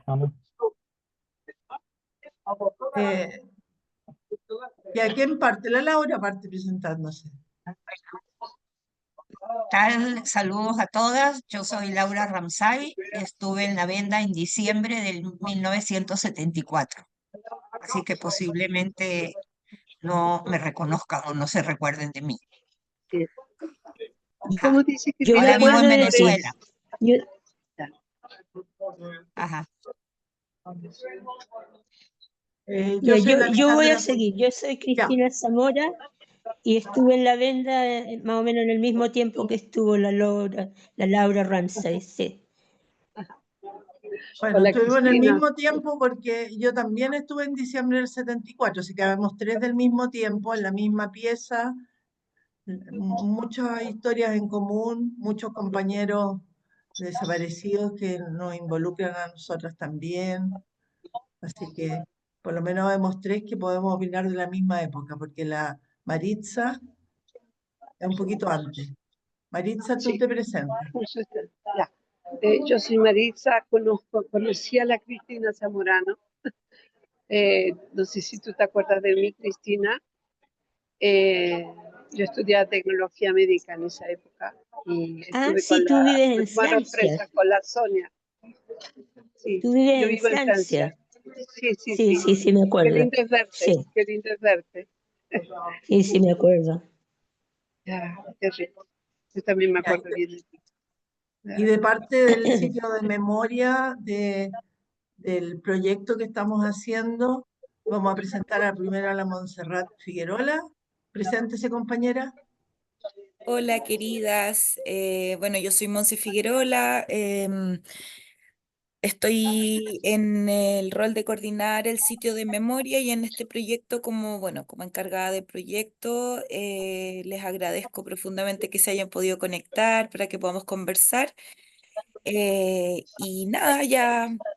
empezamos. ¿Y a quién parte? La Laura parte presentándose. Tal, saludos a todas. Yo soy Laura Ramsay. Estuve en la venda en diciembre del 1974. Así que posiblemente no me reconozcan o no se recuerden de mí. Sí. Ajá. ¿Cómo dice que Yo Ahora me vivo en acuerdo de ti. Venezuela. Yo, Ajá. Yo soy la yo voy a Alejandra. seguir. Yo soy Cristina Zamora y estuve en la venda más o menos en el mismo tiempo que estuvo la Laura Ramsay. Sí. Bueno, Hola, estuvimos en el Cristina. mismo tiempo porque yo también estuve en diciembre del 74, así que habemos tres del mismo tiempo, en la misma pieza, muchas historias en común, muchos compañeros desaparecidos que nos involucran a nosotras también, así que por lo menos vemos tres que podemos opinar de la misma época, porque la Maritza es un poquito antes. Maritza, tú Sí. te presentas. Ya. Yo soy Maritza, conocí a la Cristina Zamorano. No sé si tú te acuerdas de mí, Cristina. Yo estudiaba tecnología médica en esa época y estuve Sí, con tú la vives en hermana Francia. empresa, con la Sonia. Sí, Tú vives yo en vivo en Francia. Francia. Sí, sí, Sí, sí. sí, me Qué acuerdo. lindo es verte, Sí, qué lindo es verte. sí, me acuerdo. Ya, qué rico. Yo también me Ya, acuerdo bien de ti. y de parte del sitio de memoria del proyecto que estamos haciendo, vamos a presentar primero a la Montserrat Figuerola. Preséntese, compañera. Hola, queridas. Bueno, yo soy Monse Figuerola. Estoy en el rol de coordinar el sitio de memoria y en este proyecto como, bueno, como encargada de proyecto, les agradezco profundamente que se hayan podido conectar para que podamos conversar. Y nada,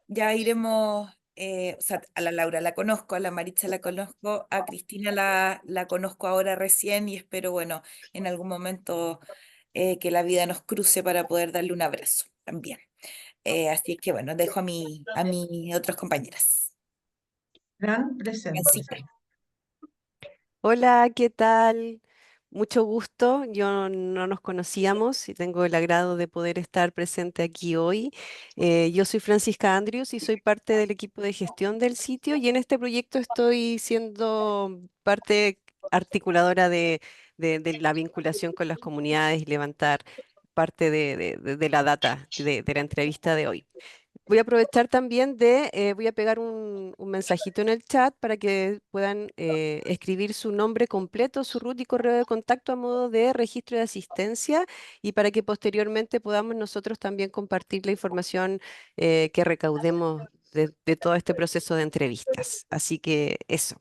ya iremos, o sea, a la Laura la conozco, a la Maritza la conozco, a Cristina la conozco ahora recién y espero, bueno, en algún momento que la vida nos cruce para poder darle un abrazo también. Así que bueno, dejo a mis otras compañeras. Fran, preséntese. Francita. Hola, ¿qué tal? Mucho gusto. Yo no nos conocíamos y tengo el agrado de poder estar presente aquí hoy. Yo soy Francisca Andrews y soy parte del equipo de gestión del sitio y en este proyecto estoy siendo parte articuladora de la vinculación con las comunidades y levantar parte de la data de la entrevista de hoy. Voy a aprovechar también voy a pegar un mensajito en el chat para que puedan escribir su nombre completo, su root y correo de contacto a modo de registro de asistencia y para que posteriormente podamos nosotros también compartir la información que recaudemos de todo este proceso de entrevistas. Así que eso,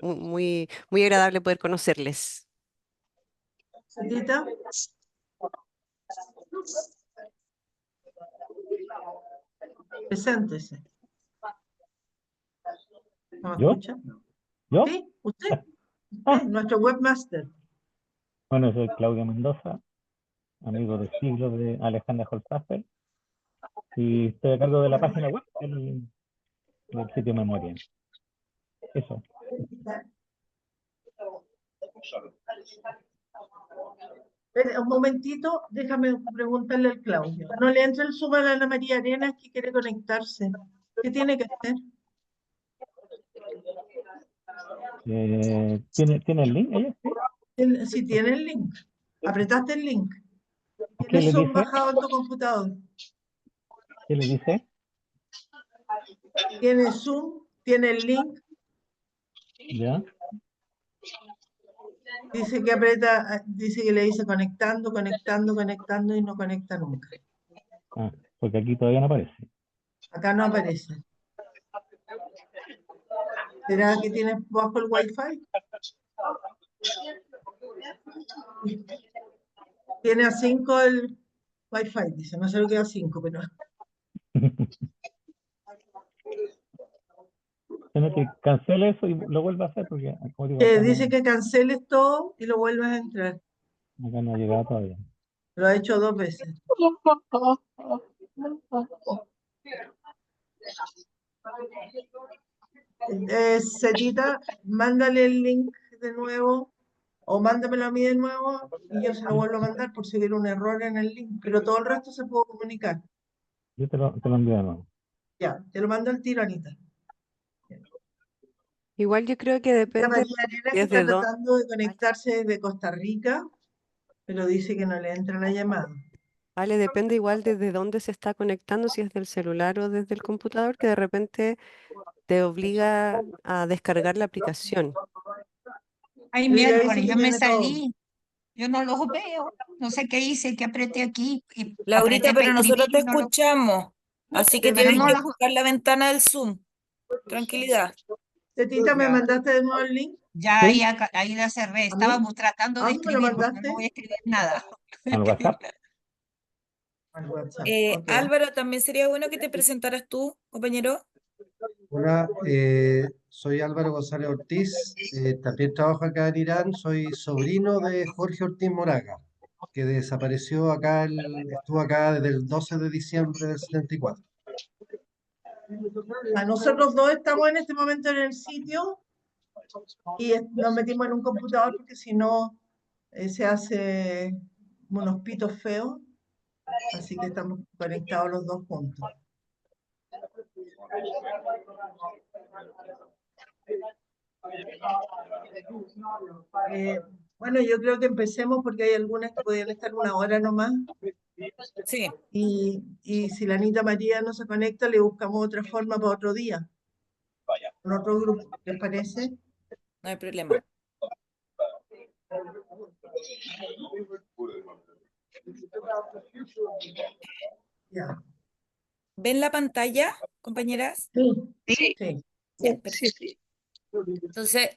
muy, muy agradable poder conocerles. Sandita. Preséntese. ¿No me ¿Yo? escucha? ¿Yo? Sí, usted, nuestro webmaster. Bueno, soy Claudio Mendoza, amigo de siglos de Alejandra Holzapfel, y estoy a cargo de la página web del sitio Memoria. Eso. Un momentito, déjame preguntarle al Claudio. No le entra el Zoom a la Ana María Arenas que quiere conectarse. ¿Qué tiene que hacer? ¿Tiene el link ella? Si tiene el link. Apretaste el link. ¿Qué ¿Tienes le Zoom dice? bajado en tu computador? ¿Qué le dice? Tiene Zoom, tiene el link. ¿Ya? Dice que aprieta, dice que le dice conectando, conectando, conectando y no conecta nunca. Ah, porque aquí todavía no aparece. Acá no aparece. ¿Será que tienes bajo el Wi-Fi? Tiene a 5 el Wi-Fi, dice. No sé lo que es a 5, pero... Tiene que cancele eso y lo vuelva a hacer porque, como digo, acá dice que canceles todo y lo vuelvas a entrar. acá no ha llegado todavía. Lo ha hecho 2 veces. Cetita, mándale el link de nuevo o mándamelo a mí de nuevo y yo se lo vuelvo a mandar por si hubiera un error en el link, pero todo el resto se puede comunicar. Yo te lo envío de nuevo. Ya, te lo mando al tiro, Anita. Igual yo creo que Esta depende María Elena que desde está dónde. tratando de conectarse desde Costa Rica, pero dice que no le entra la llamada. Vale, depende igual desde dónde se está conectando, si es del celular o desde el computador, que de repente te obliga a descargar la aplicación. Ay, Pero ella dice miércoles, que yo me tiene todo. salí, yo no los veo, no sé qué hice, que apreté aquí y Laurita, apreté para pero nosotros escribir te y no lo, escuchamos, así que pero tienes no que los, buscar la ventana del Zoom. Tranquilidad. Cetita, ¿me ya, mandaste de nuevo el link? ya Sí, ahí la cerré, ¿A mí? estábamos tratando ¿A de dónde me lo escribir porque no mandaste? voy a escribir nada. al WhatsApp. Al WhatsApp, ok. Álvaro, también sería bueno que te presentaras tú, compañero. Hola, soy Álvaro González Ortiz, también trabajo acá en Irán, soy sobrino de Jorge Ortiz Moraga, que desapareció acá, estuvo acá desde el 12 de diciembre del 74. Nosotros dos estamos en este momento en el sitio y nos metimos en un computador porque si no se hace unos pitos feos, así que estamos conectados los dos juntos. Bueno, yo creo que empecemos porque hay algunas que podían estar una hora nomás Sí, y si la Anita María no se conecta le buscamos otra forma para otro día, con otro grupo, ¿les parece? no hay problema. Ya. ¿Ven la pantalla, compañeras? Sí, Sí, sí. Ya, sí, perfecto. sí. Entonces,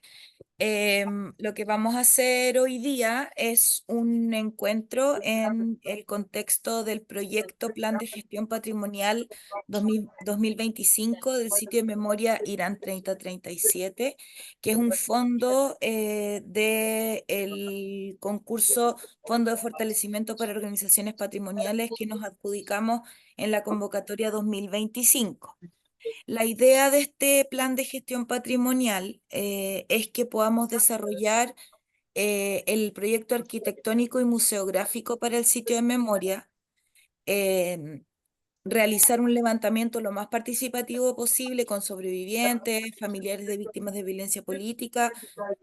lo que vamos a hacer hoy día es un encuentro en el contexto del proyecto Plan de Gestión Patrimonial 2025 del sitio de memoria Irán 3037, que es un fondo del concurso Fondo de Fortalecimiento para Organizaciones Patrimoniales que nos adjudicamos en la convocatoria 2025. La idea de este plan de gestión patrimonial es que podamos desarrollar el proyecto arquitectónico y museográfico para el sitio de memoria, em, realizar un levantamiento lo más participativo posible con sobrevivientes, familiares de víctimas de violencia política,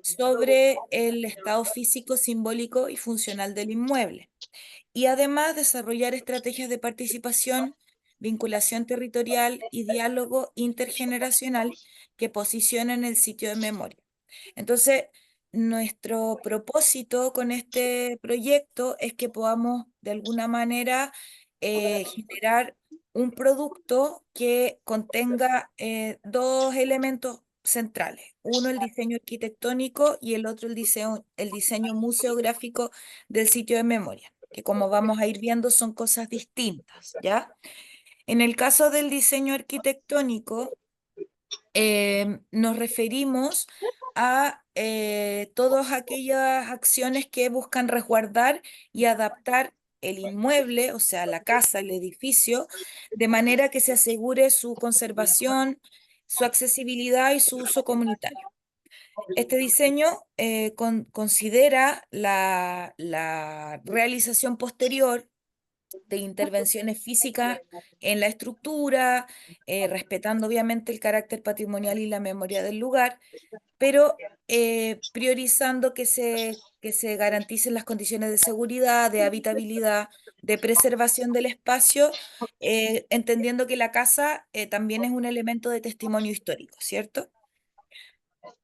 sobre el estado físico, simbólico y funcional del inmueble y además desarrollar estrategias de participación, vinculación territorial y diálogo intergeneracional que posicionen el sitio de memoria. Entonces, nuestro propósito con este proyecto es que podamos de alguna manera generar un producto que contenga dos elementos centrales. Uno, el diseño arquitectónico y el otro, el diseño museográfico del sitio de memoria, que como vamos a ir viendo son cosas distintas, ¿ya? En el caso del diseño arquitectónico, nos referimos a todas aquellas acciones que buscan resguardar y adaptar el inmueble, o sea, la casa, el edificio, de manera que se asegure su conservación, su accesibilidad y su uso comunitario. Este diseño considera la realización posterior de intervenciones físicas en la estructura, respetando obviamente el carácter patrimonial y la memoria del lugar, pero priorizando que se garanticen las condiciones de seguridad, de habitabilidad, de preservación del espacio, entendiendo que la casa también es un elemento de testimonio histórico, ¿cierto?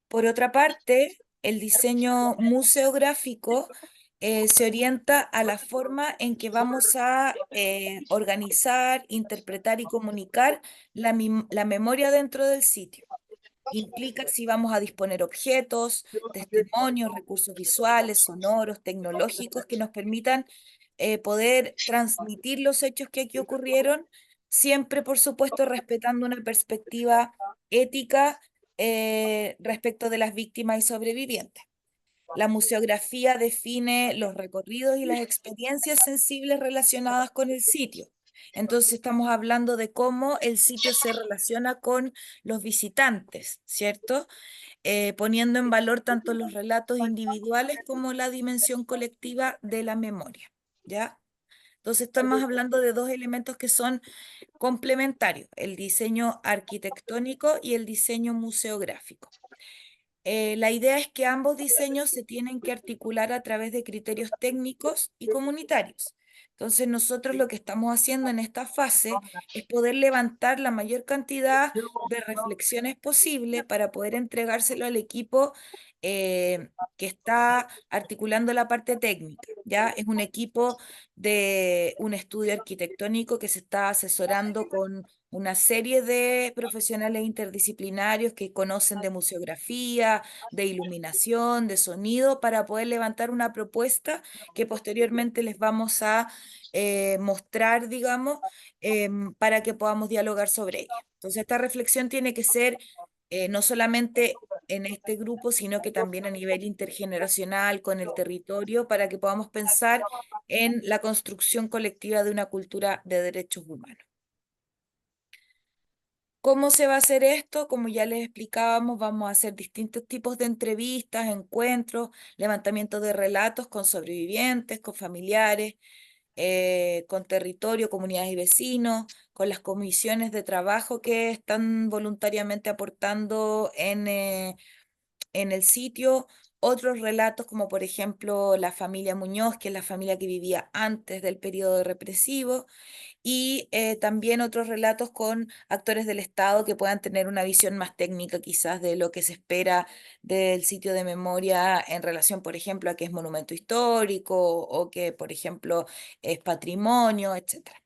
Por otra parte, el diseño museográfico se orienta a la forma en que vamos a organizar, interpretar y comunicar la memoria dentro del sitio. Implica si vamos a disponer objetos, testimonios, recursos visuales, sonoros, tecnológicos que nos permitan poder transmitir los hechos que aquí ocurrieron, siempre, por supuesto, respetando una perspectiva ética respecto de las víctimas y sobrevivientes. La museografía define los recorridos y las experiencias sensibles relacionadas con el sitio. Entonces estamos hablando de cómo el sitio se relaciona con los visitantes, ¿cierto? Poniendo en valor tanto los relatos individuales como la dimensión colectiva de la memoria, ¿ya? Entonces estamos hablando de dos elementos que son complementarios, el diseño arquitectónico y el diseño museográfico. La idea es que ambos diseños se tienen que articular a través de criterios técnicos y comunitarios. Entonces, nosotros lo que estamos haciendo en esta fase es poder levantar la mayor cantidad de reflexiones posible para poder entregárselo al equipo que está articulando la parte técnica. Ya es un equipo de un estudio arquitectónico que se está asesorando con una serie de profesionales interdisciplinarios que conocen de museografía, de iluminación, de sonido, para poder levantar una propuesta que posteriormente les vamos a mostrar, digamos, para que podamos dialogar sobre ella. Entonces, esta reflexión tiene que ser no solamente en este grupo, sino que también a nivel intergeneracional, con el territorio, para que podamos pensar en la construcción colectiva de una cultura de derechos humanos. ¿Cómo se va a hacer esto? Como ya les explicábamos, vamos a hacer distintos tipos de entrevistas, encuentros, levantamiento de relatos con sobrevivientes, con familiares, con territorio, comunidades y vecinos, con las comisiones de trabajo que están voluntariamente aportando en el sitio. Otros relatos, como por ejemplo la familia Muñoz, que es la familia que vivía antes del periodo represivo, y también otros relatos con actores del Estado que puedan tener una visión más técnica quizás de lo que se espera del sitio de memoria en relación, por ejemplo, a que es monumento histórico o que, por ejemplo, es patrimonio, etcétera.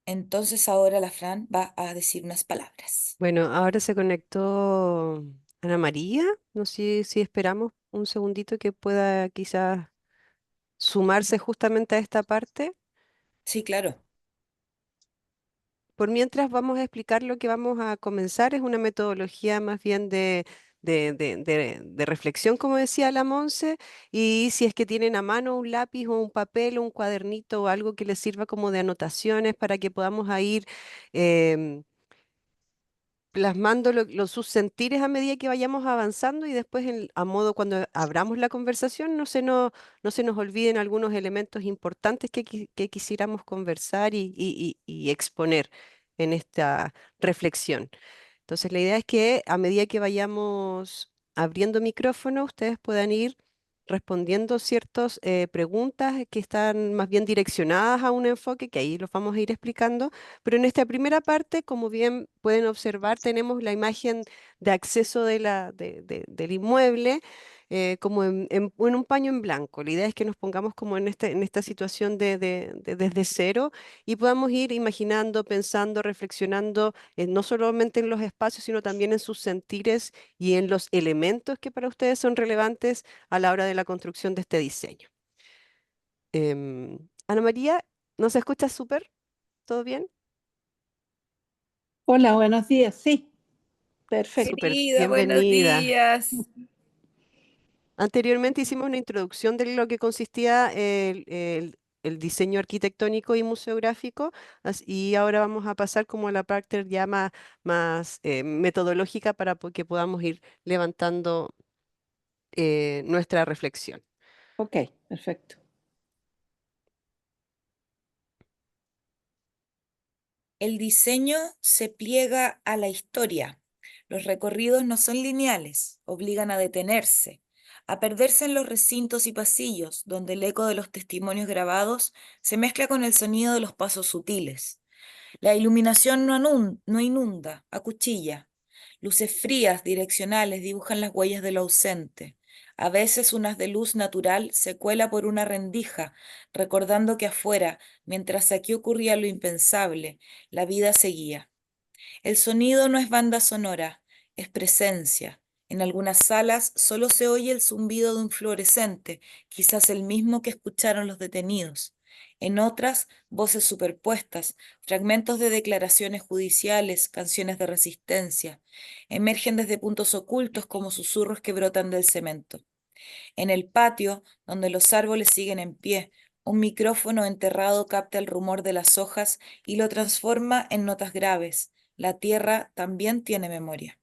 Entonces ahora la Fran va a decir unas palabras. Bueno, ahora se conectó Ana María. No sé si esperamos un segundito que pueda quizás sumarse justamente a esta parte. Sí, claro. Por mientras vamos a explicar lo que vamos a comenzar. Es una metodología más bien de reflexión, como decía la Monse, y si es que tienen a mano un lápiz o un papel o un cuadernito o algo que les sirva como de anotaciones para que podamos a ir em, plasmando sus sentires a medida que vayamos avanzando y después a modo cuando abramos la conversación no se nos olviden algunos elementos importantes que quisiéramos conversar y exponer en esta reflexión. Entonces, la idea es que a medida que vayamos abriendo micrófono, ustedes puedan ir respondiendo ciertas preguntas que están más bien direccionadas a un enfoque, que ahí los vamos a ir explicando. Pero en esta primera parte, como bien pueden observar, tenemos la imagen de acceso del inmueble. Como en un paño en blanco. La idea es que nos pongamos como en esta situación desde cero y podamos ir imaginando, pensando, reflexionando no solamente en los espacios, sino también en sus sentires y en los elementos que para ustedes son relevantes a la hora de la construcción de este diseño. Ana María, ¿nos escuchas súper? ¿Todo bien? Hola, buenos días. Sí, perfecto. Súper, Querida, buenos bienvenida. días. Anteriormente hicimos una introducción de lo que consistía el diseño arquitectónico y museográfico, y ahora vamos a pasar como a la parte ya más metodológica para que podamos ir levantando nuestra reflexión. Ok, perfecto. El diseño se pliega a la historia. Los recorridos no son lineales, obligan a detenerse, a perderse en los recintos y pasillos, donde el eco de los testimonios grabados se mezcla con el sonido de los pasos sutiles. La iluminación no inunda, acuchilla. Luces frías, direccionales, dibujan las huellas de lo ausente. A veces un haz de luz natural se cuela por una rendija, recordando que afuera, mientras aquí ocurría lo impensable, la vida seguía. El sonido no es banda sonora, es presencia. En algunas salas solo se oye el zumbido de un fluorescente, quizás el mismo que escucharon los detenidos. En otras, voces superpuestas, fragmentos de declaraciones judiciales, canciones de resistencia, emergen desde puntos ocultos como susurros que brotan del cemento. En el patio, donde los árboles siguen en pie, un micrófono enterrado capta el rumor de las hojas y lo transforma en notas graves. La tierra también tiene memoria.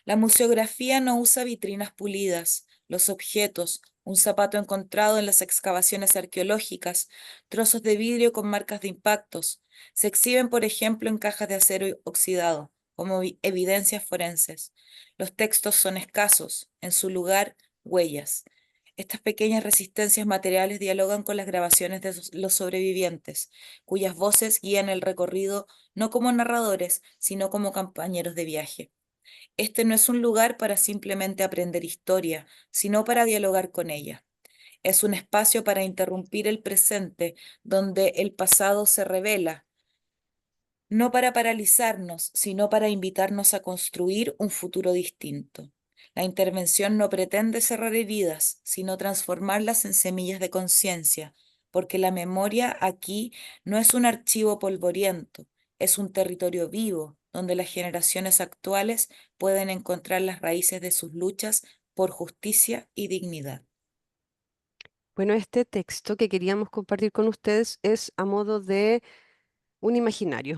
La museografía no usa vitrinas pulidas. Los objetos, un zapato encontrado en las excavaciones arqueológicas, trozos de vidrio con marcas de impactos, se exhiben, por ejemplo, en cajas de acero oxidado, como evidencias forenses. Los textos son escasos, en su lugar, huellas. Estas pequeñas resistencias materiales dialogan con las grabaciones de los sobrevivientes, cuyas voces guían el recorrido no como narradores, sino como compañeros de viaje. Este no es un lugar para simplemente aprender historia, sino para dialogar con ella. Es un espacio para interrumpir el presente, donde el pasado se revela, no para paralizarnos, sino para invitarnos a construir un futuro distinto. La intervención no pretende cerrar heridas, sino transformarlas en semillas de conciencia, porque la memoria aquí no es un archivo polvoriento, es un territorio vivo, donde las generaciones actuales pueden encontrar las raíces de sus luchas por justicia y dignidad. Bueno, este texto que queríamos compartir con ustedes es a modo de un imaginario,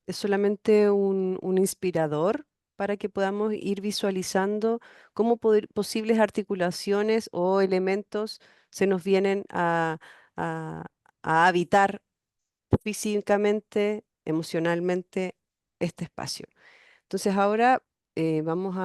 es solamente un inspirador para que podamos ir visualizando cómo posibles articulaciones o elementos se nos vienen a- a habitar físicamente, emocionalmente este espacio. Entonces ahora vamos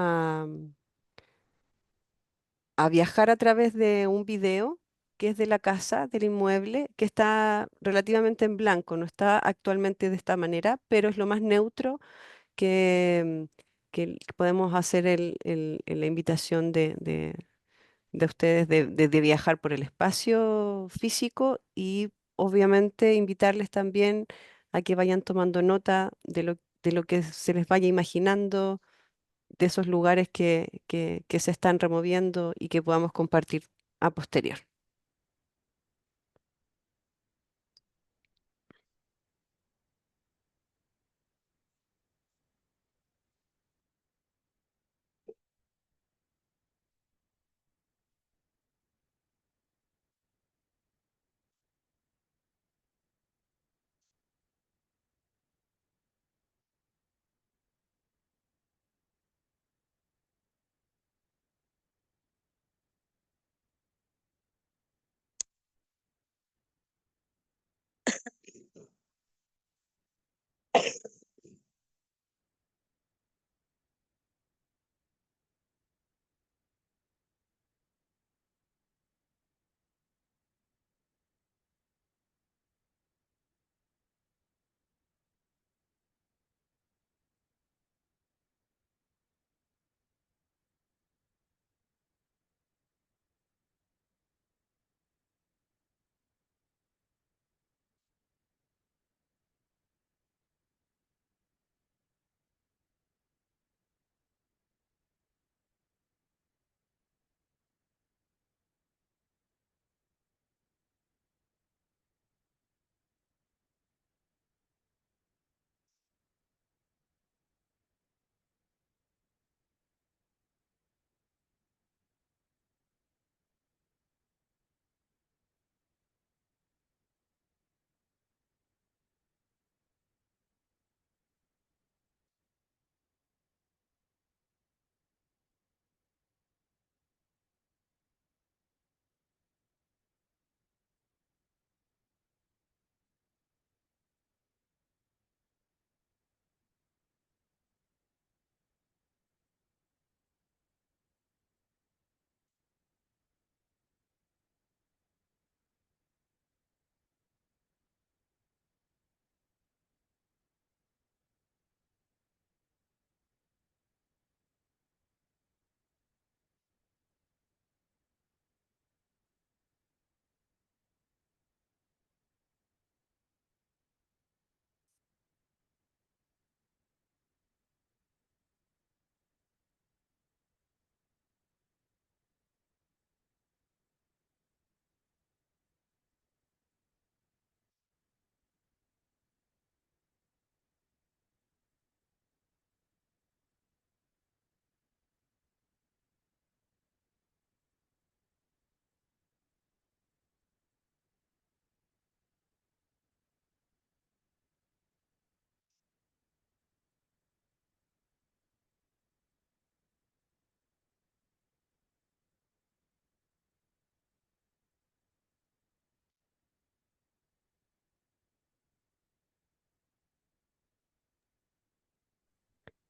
a viajar a través de un video que es de la casa, del inmueble, que está relativamente en blanco, no está actualmente de esta manera, pero es lo más neutro que podemos hacer la invitación de ustedes de viajar por el espacio físico y obviamente invitarles también a que vayan tomando nota de lo que se les vaya imaginando, de esos lugares que se están removiendo y que podamos compartir a posterior.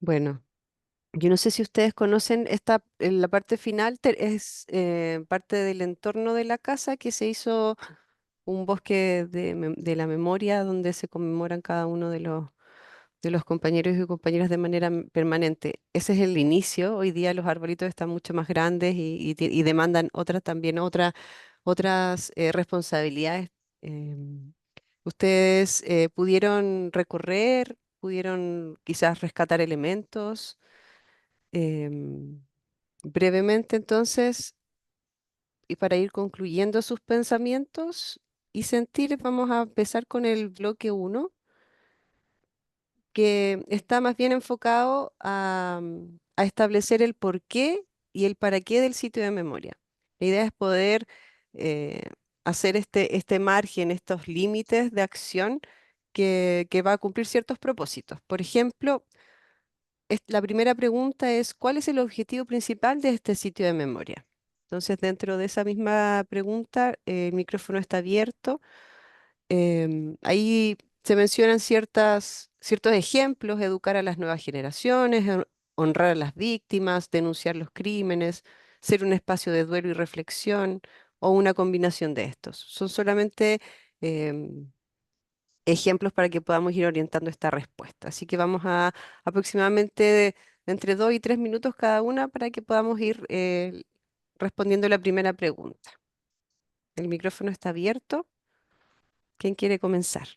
Bueno, yo no sé si ustedes conocen esta, en la parte final es parte del entorno de la casa que se hizo un bosque de la memoria donde se conmemoran cada uno de los compañeros y compañeras de manera permanente. Ese es el inicio. Hoy día los arbolitos están mucho más grandes y demandan otras también, otras responsabilidades. Ustedes pudieron recorrer, pudieron quizás rescatar elementos. Em, brevemente, entonces, y para ir concluyendo sus pensamientos y sentir, vamos a empezar con el bloque uno, que está más bien enfocado a establecer el porqué y el para qué del sitio de memoria. La idea es poder eh, hacer este margen, estos límites de acción que va a cumplir ciertos propósitos. Por ejemplo, la primera pregunta es, ¿cuál es el objetivo principal de este sitio de memoria? Entonces, dentro de esa misma pregunta, el micrófono está abierto. Ahí se mencionan ciertos ejemplos: educar a las nuevas generaciones, honrar a las víctimas, denunciar los crímenes, ser un espacio de duelo y reflexión, o una combinación de estos. Son solamente em, ejemplos para que podamos ir orientando esta respuesta. Así que vamos a aproximadamente de entre 2 y 3 minutos cada una para que podamos ir respondiendo la primera pregunta. El micrófono está abierto. ¿Quién quiere comenzar?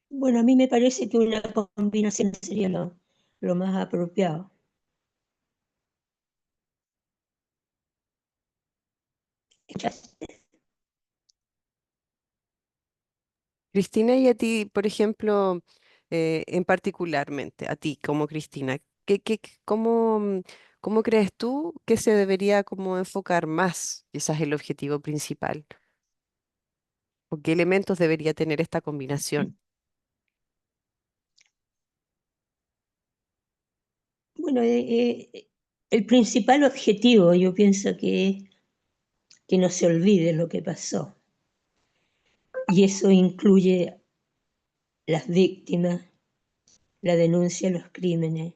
Bueno, a mí me parece que una combinación sería lo más apropiado. Cristina, y a ti, por ejemplo, en particularmente, a ti como Cristina, ¿cómo crees tú que se debería como enfocar más quizás el objetivo principal? ¿O qué elementos debería tener esta combinación? Bueno, el principal objetivo yo pienso que es que no se olvide lo que pasó. Y eso incluye las víctimas, la denuncia de los crímenes.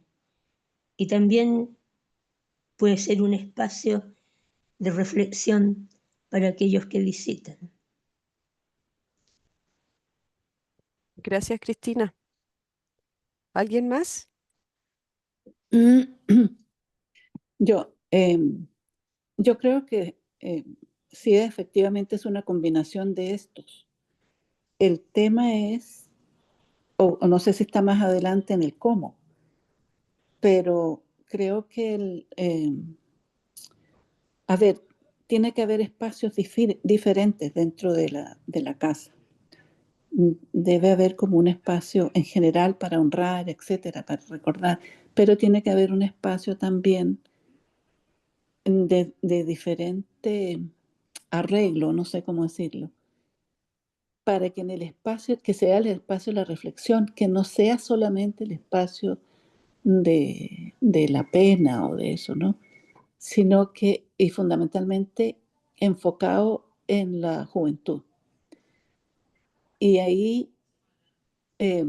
Y también puede ser un espacio de reflexión para aquellos que visitan. Gracias, Cristina. ¿Alguien más? Yo, yo creo que sí, efectivamente es una combinación de estos. El tema es, o no sé si está más adelante en el cómo, pero creo que a ver, tiene que haber espacios diferentes dentro de la casa. Debe haber como un espacio en general para honrar, etcétera, para recordar, pero tiene que haber un espacio también de diferente arreglo, no sé cómo decirlo, para que en el espacio, que sea el espacio de la reflexión, que no sea solamente el espacio de la pena o de eso, ¿no? Sino que, y fundamentalmente, enfocado en la juventud. Y ahí eh,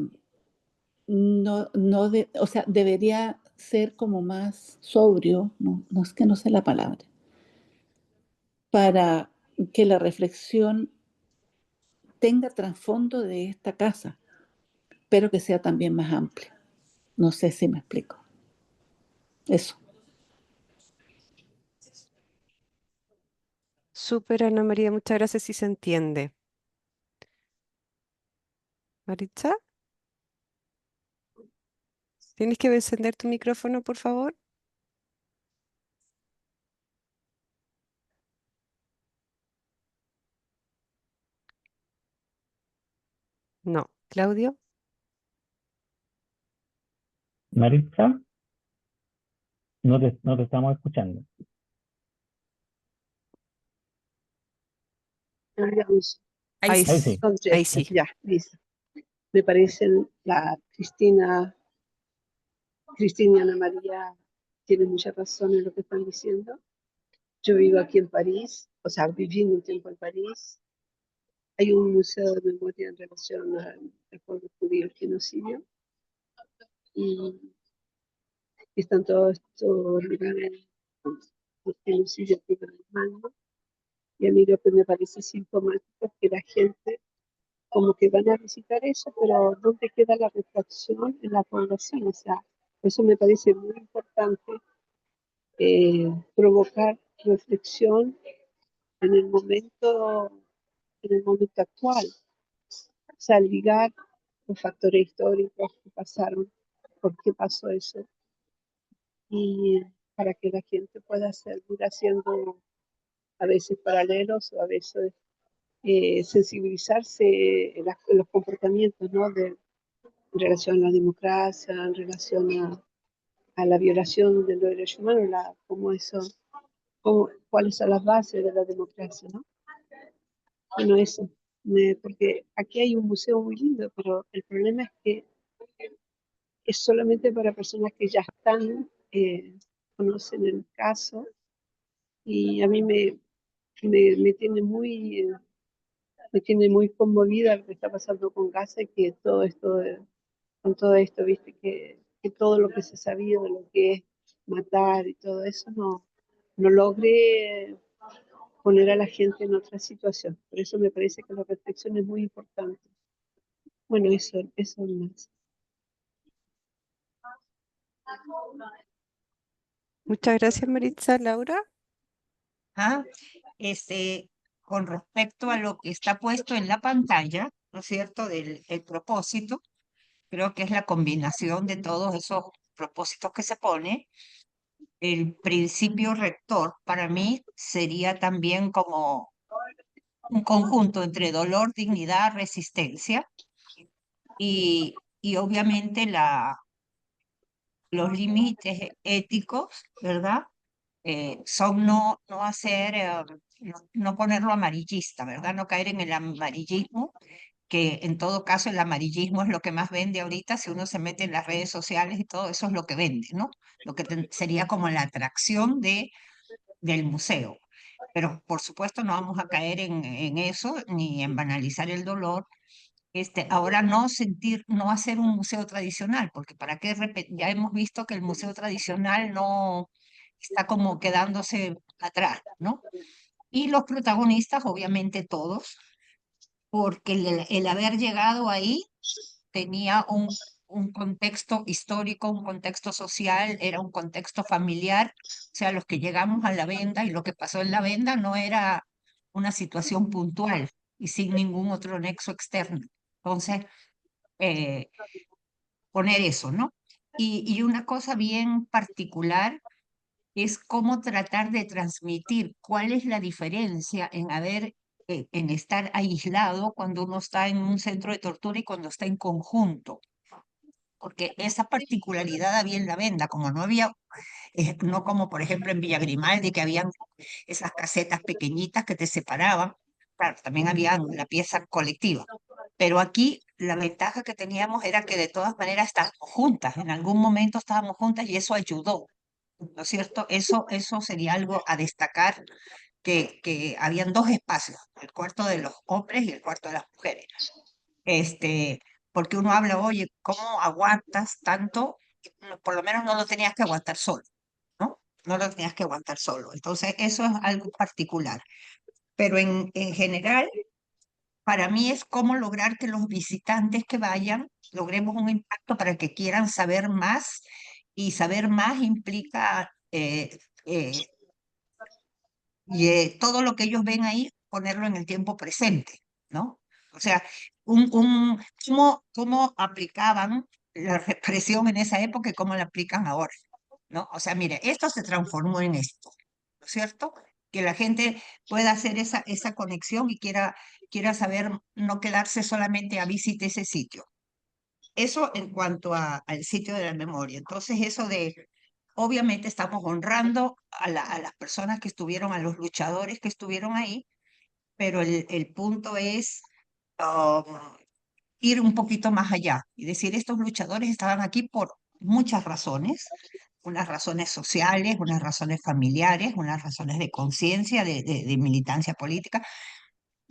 o sea, debería ser como más sobrio, no es que no sé la palabra, para que la reflexión tenga trasfondo de esta casa, pero que sea también más amplia. No sé si me explico. Eso. Súper, Ana María, muchas gracias si se entiende. Maritza, ¿tienes que encender tu micrófono, por favor? No. ¿Claudio? Maritza, no te estamos escuchando. Digamos, Ahí Ahí, sí. Ahí sí, sí. ahí entonces, sí. ya, listo. Me parecen Cristina y Ana María tienen mucha razón en lo que están diciendo. Yo vivo aquí en París, o sea, viví un tiempo en París, hay un museo de memoria en relación al pueblo judío, el genocidio, y están todos estos lugares del genocidio alemán, ¿no? Y a mí lo que me parece sintomático es que la gente como que van a visitar eso, pero ¿dónde queda la reflexión en la población? O sea, eso me parece muy importante, provocar reflexión en el momento actual. O sea, ligar los factores históricos que pasaron, por qué pasó eso, y para que la gente pueda seguir haciendo a veces paralelos o a veces sensibilizarse en los comportamientos, ¿no? En relación a la democracia, en relación a la violación de los derechos humanos, cuáles son las bases de la democracia, ¿no? Bueno, eso, porque aquí hay un museo muy lindo, pero el problema es que es solamente para personas que ya están, conocen el caso, y a mí me tiene me tiene muy conmovida lo que está pasando con Gaza y que todo esto, con todo esto, viste, que todo lo que se sabía de lo que es matar y todo eso no logre poner a la gente en otra situación. Por eso me parece que la reflexión es muy importante. Bueno, eso más. Muchas gracias, Maritza. Laura. Ah, con respecto a lo que está puesto en la pantalla, ¿no es cierto?, el propósito, creo que es la combinación de todos esos propósitos que se pone. El principio rector para mí sería también como un conjunto entre dolor, dignidad, resistencia y obviamente los límites éticos, ¿verdad? Son no hacer, no ponerlo amarillista, ¿verdad? No caer en el amarillismo, que en todo caso el amarillismo es lo que más vende ahorita. Si uno se mete en las redes sociales y todo eso es lo que vende, ¿no? Lo que sería como la atracción del museo. Pero por supuesto no vamos a caer en eso ni en banalizar el dolor. Ahora no hacer un museo tradicional, porque para qué ya hemos visto que el museo tradicional no está como quedándose atrás, ¿no? Y los protagonistas, obviamente todos, porque el haber llegado ahí tenía un contexto histórico, un contexto social, era un contexto familiar. O sea, los que llegamos a la venda y lo que pasó en la venda no era una situación puntual y sin ningún otro nexo externo. Entonces, eh, poner eso, ¿no? Y una cosa bien particular es cómo tratar de transmitir cuál es la diferencia en estar aislado cuando uno está en un centro de tortura y cuando está en conjunto. Porque esa particularidad había en la venda, como no había, no como por ejemplo en Villa Grimaldi, que habían esas casetas pequeñitas que te separaban. Claro, también había la pieza colectiva. Pero aquí la ventaja que teníamos era que de todas maneras estábamos juntas, en algún momento estábamos juntas y eso ayudó, ¿no es cierto? Eso sería algo a destacar, que habían dos espacios, el cuarto de los hombres y el cuarto de las mujeres. Este, porque uno habla, oye, ¿cómo aguantas tanto? Por lo menos no lo tenías que aguantar solo, ¿no? No lo tenías que aguantar solo. Entonces, eso es algo particular. Pero en general, para mí es cómo lograr que los visitantes que vayan logremos un impacto para que quieran saber más, y saber más implica todo lo que ellos ven ahí, ponerlo en el tiempo presente, ¿no? O sea, cómo aplicaban la represión en esa época y cómo la aplican ahora, ¿no? O sea, mire, esto se transformó en esto, ¿no es cierto? Que la gente pueda hacer esa conexión y quiera saber, no quedarse solamente a visitar ese sitio. Eso en cuanto al sitio de la memoria. Entonces, obviamente estamos honrando a las personas que estuvieron, a los luchadores que estuvieron ahí, pero el punto es um, ir un poquito más allá y decir, estos luchadores estaban aquí por muchas razones, unas razones sociales, unas razones familiares, unas razones de conciencia, de militancia política,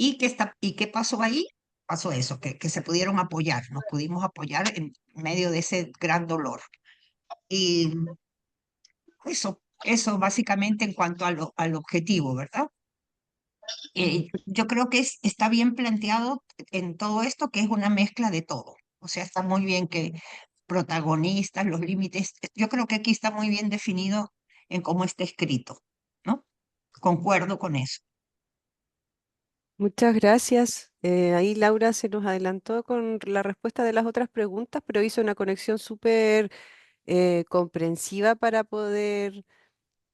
¿Y qué pasó ahí? Pasó eso, que se pudieron apoyar, nos pudimos apoyar en medio de ese gran dolor. Y eso básicamente en cuanto al objetivo, ¿verdad? Yo creo que está bien planteado en todo esto, que es una mezcla de todo. O sea, está muy bien que protagonistas, los límites, yo creo que aquí está muy bien definido en cómo está escrito, ¿no? Concuerdo con eso. Muchas gracias. Ahí Laura se nos adelantó con la respuesta de las otras preguntas, pero hizo una conexión súper comprensiva para poder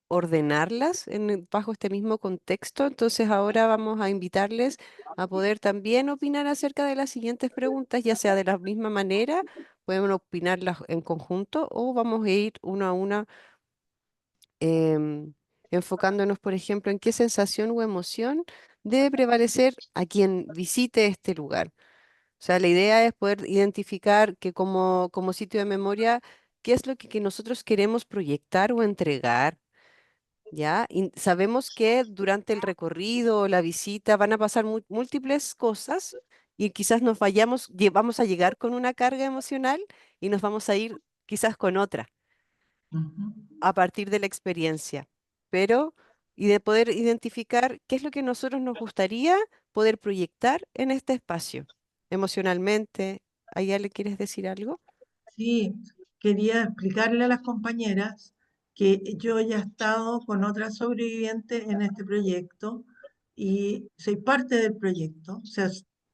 ordenarlas bajo este mismo contexto. Entonces ahora vamos a invitarles a poder también opinar acerca de las siguientes preguntas, ya sea de la misma manera, pueden opinarlas en conjunto o vamos a ir uno a una enfocándonos, por ejemplo, en qué sensación o emoción debe prevalecer a quien visite este lugar. O sea, la idea es poder identificar que como sitio de memoria, qué es lo que nosotros queremos proyectar o entregar. ¿Ya? Y sabemos que durante el recorrido o la visita van a pasar múltiples cosas y quizás vamos a llegar con una carga emocional y nos vamos a ir quizás con otra Ujú. a partir de la experiencia, pero y de poder identificar qué es lo que nosotros nos gustaría poder proyectar en este espacio emocionalmente. ¿Allá le quieres decir algo? Sí, quería explicarle a las compañeras que yo ya he estado con otras sobrevivientes en este proyecto y soy parte del proyecto, o sea,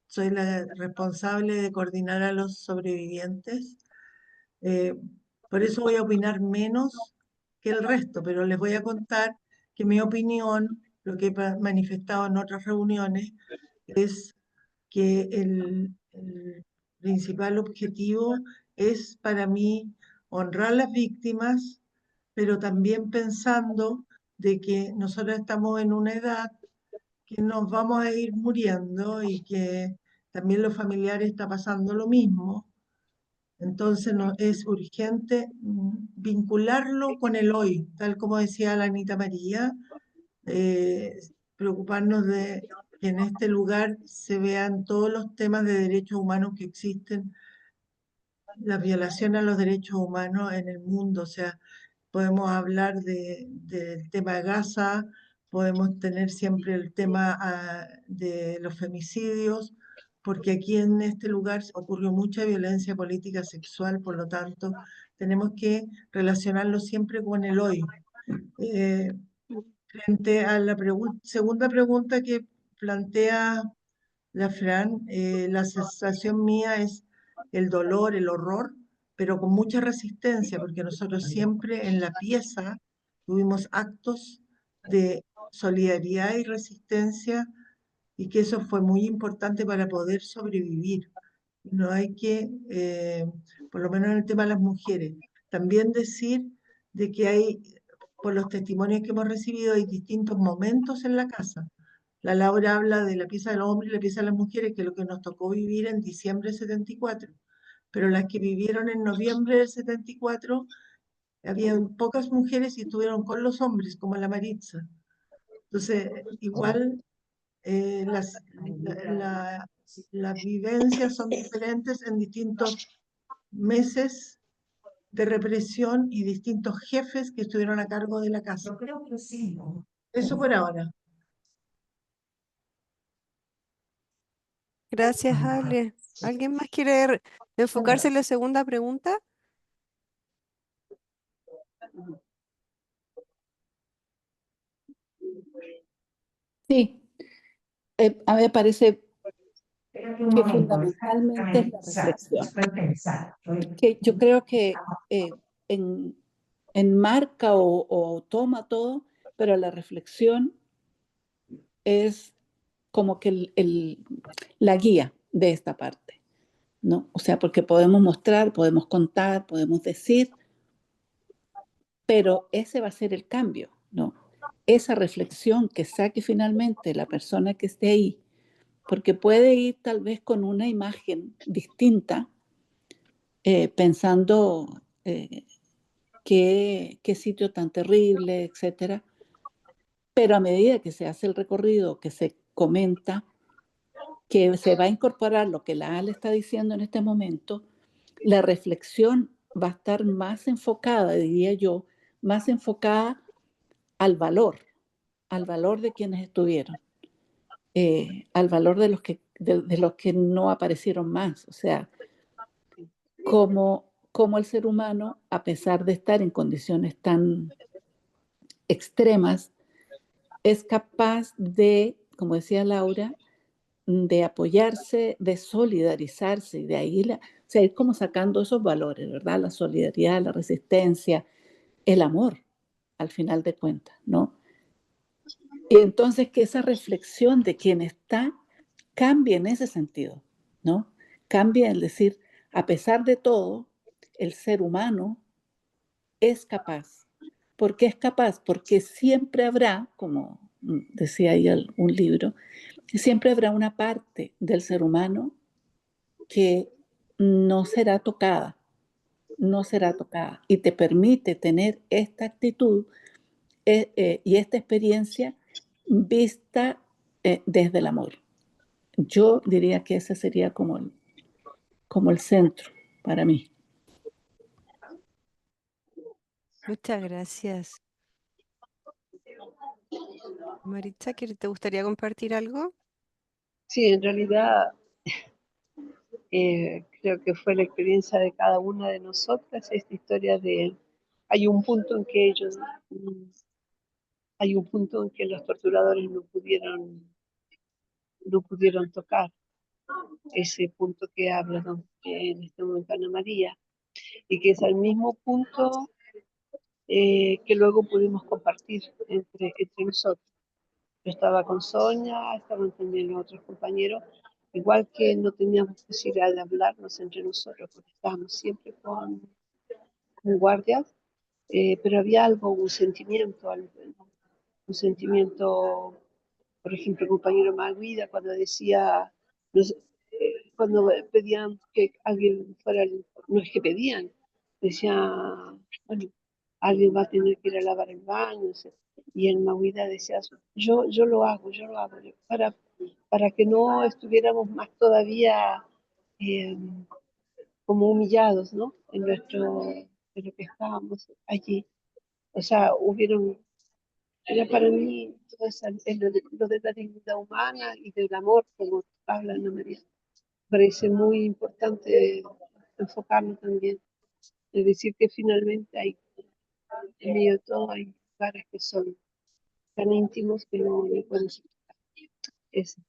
soy la responsable de coordinar a los sobrevivientes. Eh, por eso voy a opinar menos que el resto, pero les voy a contar que mi opinión, lo que he manifestado en otras reuniones, es que el principal objetivo es para mí honrar las víctimas, pero también pensando de que nosotros estamos en una edad que nos vamos a ir muriendo y que también los familiares está pasando lo mismo. Entonces es urgente vincularlo con el hoy, tal como decía la Anita María, eh, preocuparnos de que en este lugar se vean todos los temas de derechos humanos que existen, la violación a los derechos humanos en el mundo. O sea, podemos hablar del tema de Gaza, podemos tener siempre el tema de los femicidios, porque aquí en este lugar ocurrió mucha violencia política sexual, por lo tanto, tenemos que relacionarlo siempre con el hoy. Eh, Frente a la segunda pregunta que plantea la Fran, la sensación mía es el dolor, el horror, pero con mucha resistencia, porque nosotros siempre en la pieza tuvimos actos de solidaridad y resistencia y que eso fue muy importante para poder sobrevivir. No hay que, por lo menos en el tema de las mujeres, también decir de que hay, por los testimonios que hemos recibido, hay distintos momentos en la casa. La Laura habla de la pieza de los hombres y la pieza de las mujeres, que es lo que nos tocó vivir en diciembre del 74. Pero las que vivieron en noviembre del 74, había pocas mujeres y estuvieron con los hombres, como la Maritza. Entonces, igual las vivencias son diferentes en distintos meses de represión y distintos jefes que estuvieron a cargo de la casa. Yo creo que sí, ¿no? Eso por ahora. Gracias, Ale. ¿Alguien más quiere enfocarse en la segunda pregunta? Sí, a mí me parece Espérate un que momento, fundamentalmente es déjame la pensar, reflexión. estoy pensando. Que yo creo que en, enmarca o toma todo, pero la reflexión es como que la guía de esta parte, ¿no? O sea, porque podemos mostrar, podemos contar, podemos decir, pero ese va a ser el cambio, ¿no? Esa reflexión que saque finalmente la persona que esté ahí, porque puede ir tal vez con una imagen distinta, pensando qué sitio tan terrible, etcétera. Pero a medida que se hace el recorrido, que se comenta, que se va a incorporar lo que la Ale está diciendo en este momento, la reflexión va a estar más enfocada, diría yo, más enfocada al valor de quienes estuvieron, al valor de los que no aparecieron más. O sea, cómo el ser humano, a pesar de estar en condiciones tan extremas, es capaz de, como decía Laura, de apoyarse, de solidarizarse, y de ahí o sea, ir como sacando esos valores, ¿verdad? La solidaridad, la resistencia, el amor, al final de cuentas, ¿no? Y entonces que esa reflexión de quien está cambie en ese sentido, ¿no? Cambie el decir, a pesar de todo, el ser humano es capaz. ¿Por qué es capaz? Porque siempre habrá, como decía ahí un libro, siempre habrá una parte del ser humano que no será tocada, y te permite tener esta actitud y esta experiencia vista desde el amor. Yo diría que ese sería como el centro para mí. Muchas gracias. Maritza, ¿te gustaría compartir algo? Sí, en realidad creo que fue la experiencia de cada una de nosotras, esta historia de, hay un punto en que hay un punto en que los torturadores no pudieron tocar ese punto que habla en este momento Ana María, y que es el mismo punto que luego pudimos compartir entre nosotros. Yo estaba con Sonia, estaban también los otros compañeros, igual que no teníamos posibilidad de hablarnos entre nosotros, porque estábamos siempre con guardias, pero había algo, un sentimiento, por ejemplo, el compañero Maguida, cuando decía, cuando pedían que alguien fuera, no es que pedían, decía, bueno, alguien va a tener que ir a lavar el baño, y el Maguida decía, yo lo hago, para que no estuviéramos más todavía eh, como humillados, ¿no? En lo que estábamos allí. O sea, era para mí todo lo de la dignidad humana y del amor, como habla Ana María. Parece muy importante enfocarlo también. Es decir, que finalmente en medio de todo hay lugares que son tan íntimos que no pueden ser. Eso.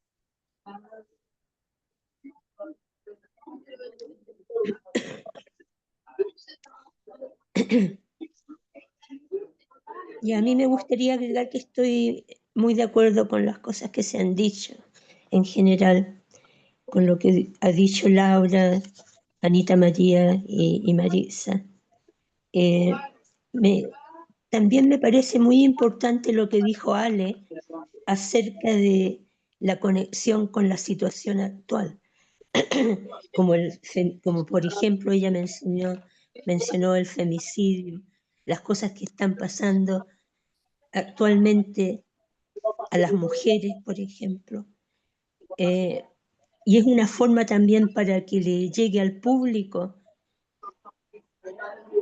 Y a mí me gustaría agregar que estoy muy de acuerdo con las cosas que se han dicho en general, con lo que ha dicho Laura, Anita María y Marisa. También me parece muy importante lo que dijo Ale acerca de la conexión con la situación actual. Como por ejemplo ella mencionó el femicidio, las cosas que están pasando actualmente a las mujeres, por ejemplo. Y es una forma también para que le llegue al público,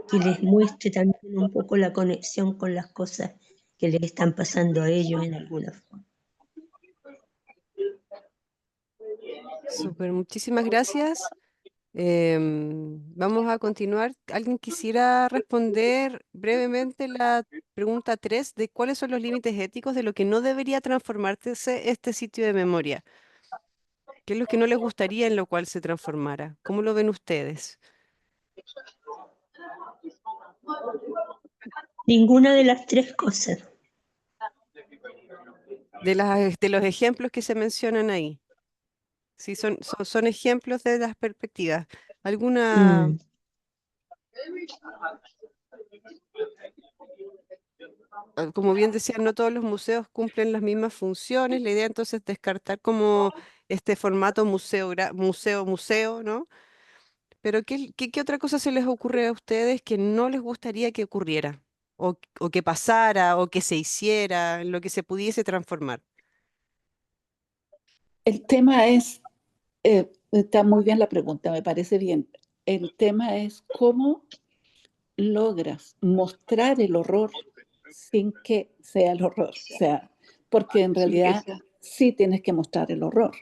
que les muestre también un poco la conexión con las cosas que les están pasando a ellos en alguna forma. Súper, muchísimas gracias. Vamos a continuar. ¿Alguien quisiera responder brevemente la pregunta 3 de cuáles son los límites éticos de lo que no debería transformarse este sitio de memoria? ¿Qué es lo que no les gustaría en lo cual se transformara? ¿Cómo lo ven ustedes? Ninguna de las tres cosas. De los ejemplos que se mencionan ahí. Sí, son ejemplos de las perspectivas. ¿Alguna? Como bien decía, no todos los museos cumplen las mismas funciones. La idea entonces es descartar como este formato museo, ¿no? Pero ¿qué otra cosa se les ocurre a ustedes que no les gustaría que ocurriera? O que pasara, o que se hiciera, en lo que se pudiese transformar. El tema es Está muy bien la pregunta, me parece bien. El tema es cómo logras mostrar el horror sin que sea el horror. O sea, porque en Sin que realidad sea, sí tienes que mostrar el horror,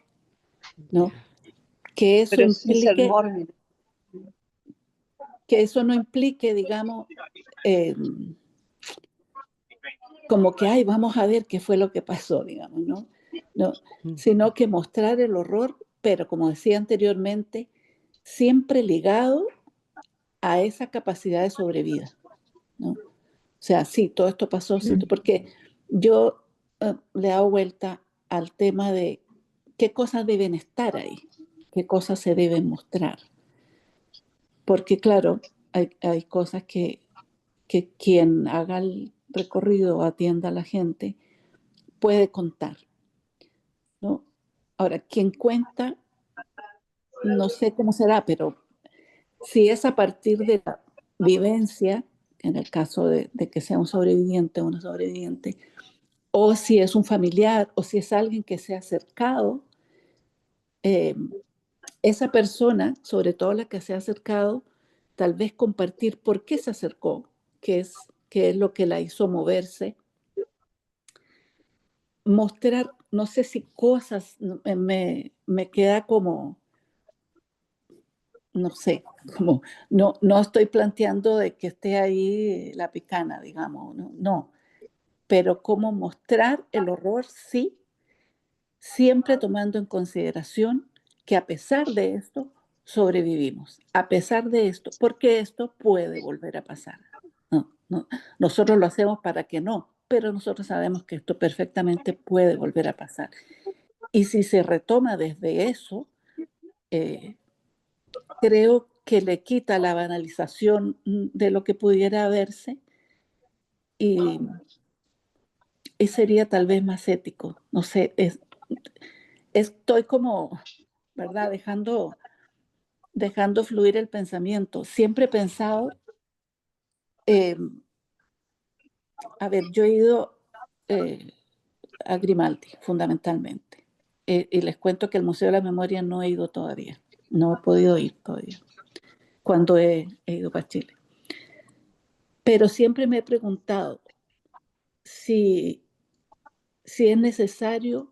¿no? Ya. Que eso pero sin ser implique, mórbido. que eso no implique, digamos, eh, como que, ay, vamos a ver qué fue lo que pasó, digamos, ¿no? No, Mm. sino que mostrar el horror, pero como decía anteriormente, siempre ligado a esa capacidad de sobrevida, ¿no? O sea, sí, todo esto pasó, sí, porque yo le he dado vuelta al tema de qué cosas deben estar ahí, qué cosas se deben mostrar. Porque claro, hay cosas que quien haga el recorrido o atienda a la gente puede contar, ¿no? Ahora, quien cuenta, no sé cómo será, pero si es a partir de la vivencia, en el caso de que sea un sobreviviente o una sobreviviente, o si es un familiar, o si es alguien que se ha acercado, eh, esa persona, sobre todo la que se ha acercado, tal vez compartir por qué se acercó, qué es lo que la hizo moverse, mostrar, no sé si cosas, me queda como, no sé, como, no estoy planteando de que esté ahí la picana, digamos, no, pero cómo mostrar el horror, sí, siempre tomando en consideración que a pesar de esto sobrevivimos, a pesar de esto, porque esto puede volver a pasar. No, nosotros lo hacemos para que no, pero nosotros sabemos que esto perfectamente puede volver a pasar. Y si se retoma desde eso, eh, creo que le quita la banalización de lo que pudiera verse y, y sería tal vez más ético. No sé, estoy como, ¿verdad? Dejando fluir el pensamiento. Siempre he pensado, eh, a ver, yo he ido eh, a Grimaldi, fundamentalmente. Y les cuento que el Museo de la Memoria no he ido todavía. No he podido ir todavía, cuando he ido para Chile. Pero siempre me he preguntado si, si es necesario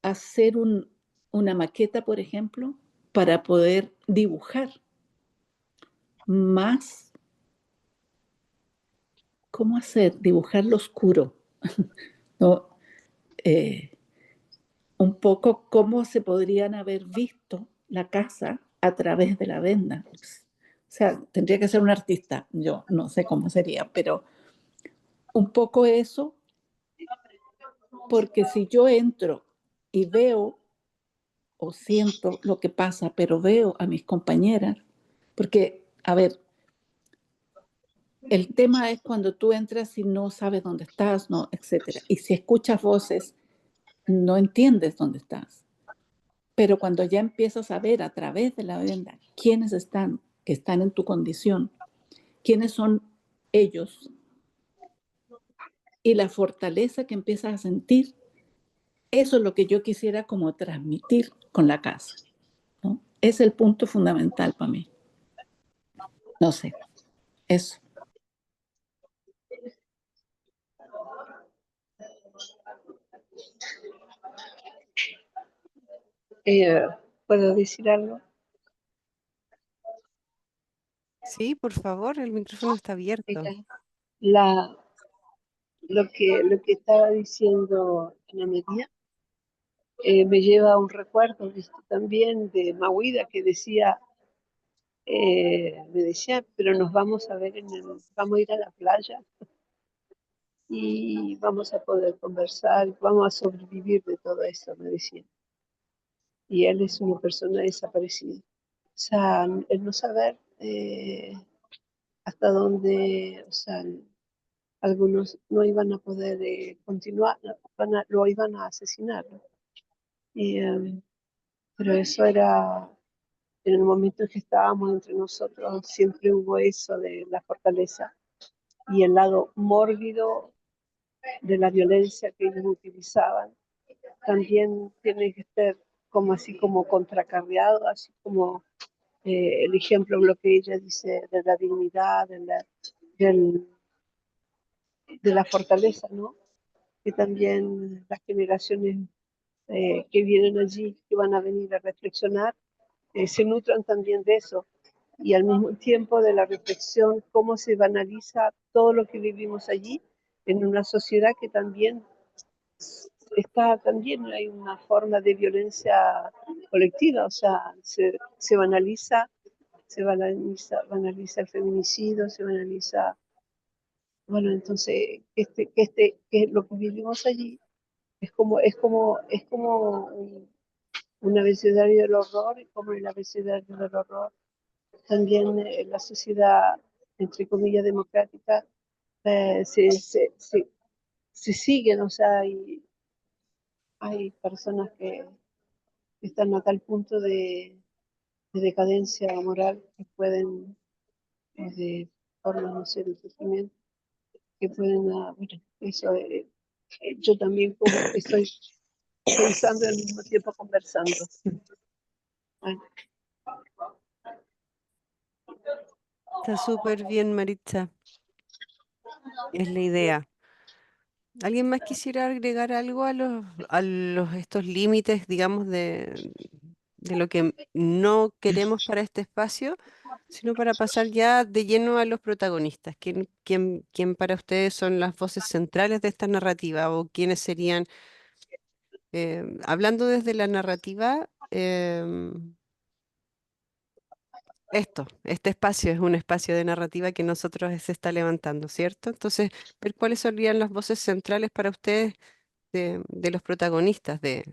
hacer una maqueta, por ejemplo, para poder dibujar más. ¿Cómo hacer? Dibujar lo oscuro, ¿no? Un poco cómo se podrían haber visto la casa a través de la venda. O sea, tendría que ser un artista, yo no sé cómo sería, pero un poco eso, porque si yo entro y veo o siento lo que pasa, pero veo a mis compañeras, porque, a ver, el tema es cuando tú entras y no sabes dónde estás, no, etcétera. Y si escuchas voces, no entiendes dónde estás. Pero cuando ya empiezas a ver a través de la venda quiénes están, que están en tu condición, quiénes son ellos y la fortaleza que empiezas a sentir, eso es lo que yo quisiera como transmitir con la casa, ¿no? Es el punto fundamental para mí. No sé, eso. Eh, ¿Puedo decir algo? Sí, por favor, el micrófono está abierto. Mira, la, lo que estaba diciendo Ana María me lleva a un recuerdo también de Mahuida que decía, me decía, pero nos vamos a ver vamos a ir a la playa y vamos a poder conversar, vamos a sobrevivir de todo esto, me decía. Y él es una persona desaparecida. O sea, el no saber hasta dónde, o sea, algunos no iban a poder continuar, lo iban a asesinar, ¿no? Y, pero eso era, en el momento en que estábamos entre nosotros, siempre hubo eso de la fortaleza y el lado mórbido de la violencia que ellos utilizaban. También tiene que ser como así como contracarreado, así como el ejemplo, lo que ella dice de la dignidad, del- de la fortaleza, ¿no? Que también las generaciones que vienen allí, que van a venir a reflexionar, se nutran también de eso. Y al mismo tiempo de la reflexión, cómo se banaliza todo lo que vivimos allí en una sociedad que también también hay una forma de violencia colectiva, o sea, banaliza el feminicidio, se banaliza, bueno, entonces, que lo que vivimos allí es como un abecedario del horror, y como el abecedario del horror, también la sociedad, entre comillas, democrática, se siguen, o sea, hay personas que están a tal punto de decadencia moral que pueden, o de formas, no sé, de sufrimiento, que pueden, bueno, eso, yo también como que estoy pensando y al mismo tiempo conversando. Bueno, Está súper bien, Maritza. Es la idea. ¿Alguien más quisiera agregar algo a estos límites, digamos, de lo que no queremos para este espacio, sino para pasar ya de lleno a los protagonistas? ¿Quién para ustedes son las voces centrales de esta narrativa o quiénes serían, hablando desde la narrativa, este espacio es un espacio de narrativa que nosotros se está levantando, ¿cierto? Entonces, ver cuáles serían las voces centrales para ustedes de los protagonistas del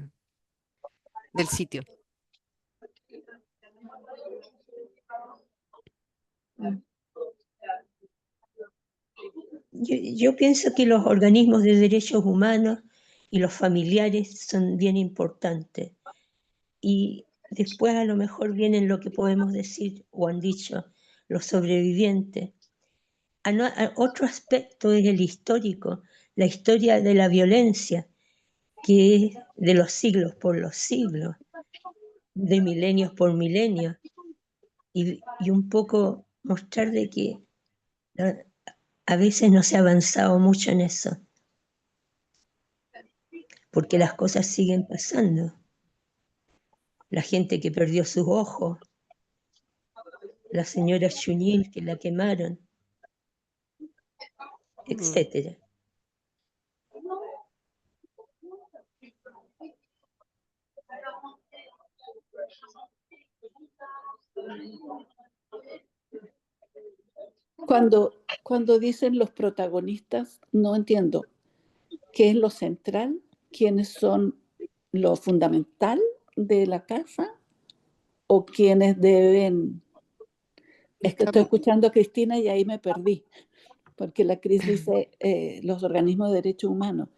sitio. Yo pienso que los organismos de derechos humanos y los familiares son bien importantes. Y después a lo mejor vienen lo que podemos decir o han dicho los sobrevivientes. Otro aspecto es el histórico, la historia de la violencia, que es de los siglos por los siglos, de milenios por milenios, y un poco mostrar de que a veces no se ha avanzado mucho en eso, porque las cosas siguen pasando. La gente que perdió sus ojos, la señora Chunil que la quemaron, etcétera. Cuando dicen los protagonistas, no entiendo qué es lo central, quiénes son lo fundamental de la casa o quiénes deben... Es que estoy Estamos, escuchando a Cristina y ahí me perdí, porque la Cris dice los organismos de derechos humanos,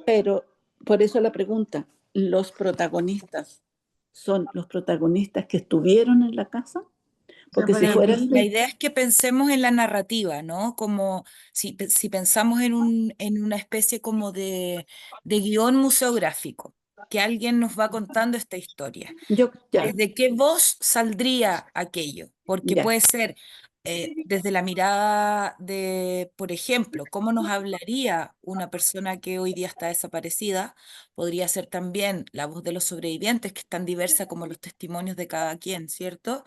pero por eso la pregunta, ¿los protagonistas son los protagonistas que estuvieron en la casa? Porque si fuera La así, idea es que pensemos en la narrativa, ¿no? Como si pensamos en una especie como de guión museográfico, que alguien nos va contando esta historia. yo ya, ¿Desde qué voz saldría aquello? Porque ya, puede ser desde la mirada de, por ejemplo, cómo nos hablaría una persona que hoy día está desaparecida. Podría ser también la voz de los sobrevivientes, que es tan diversa como los testimonios de cada quien, ¿cierto?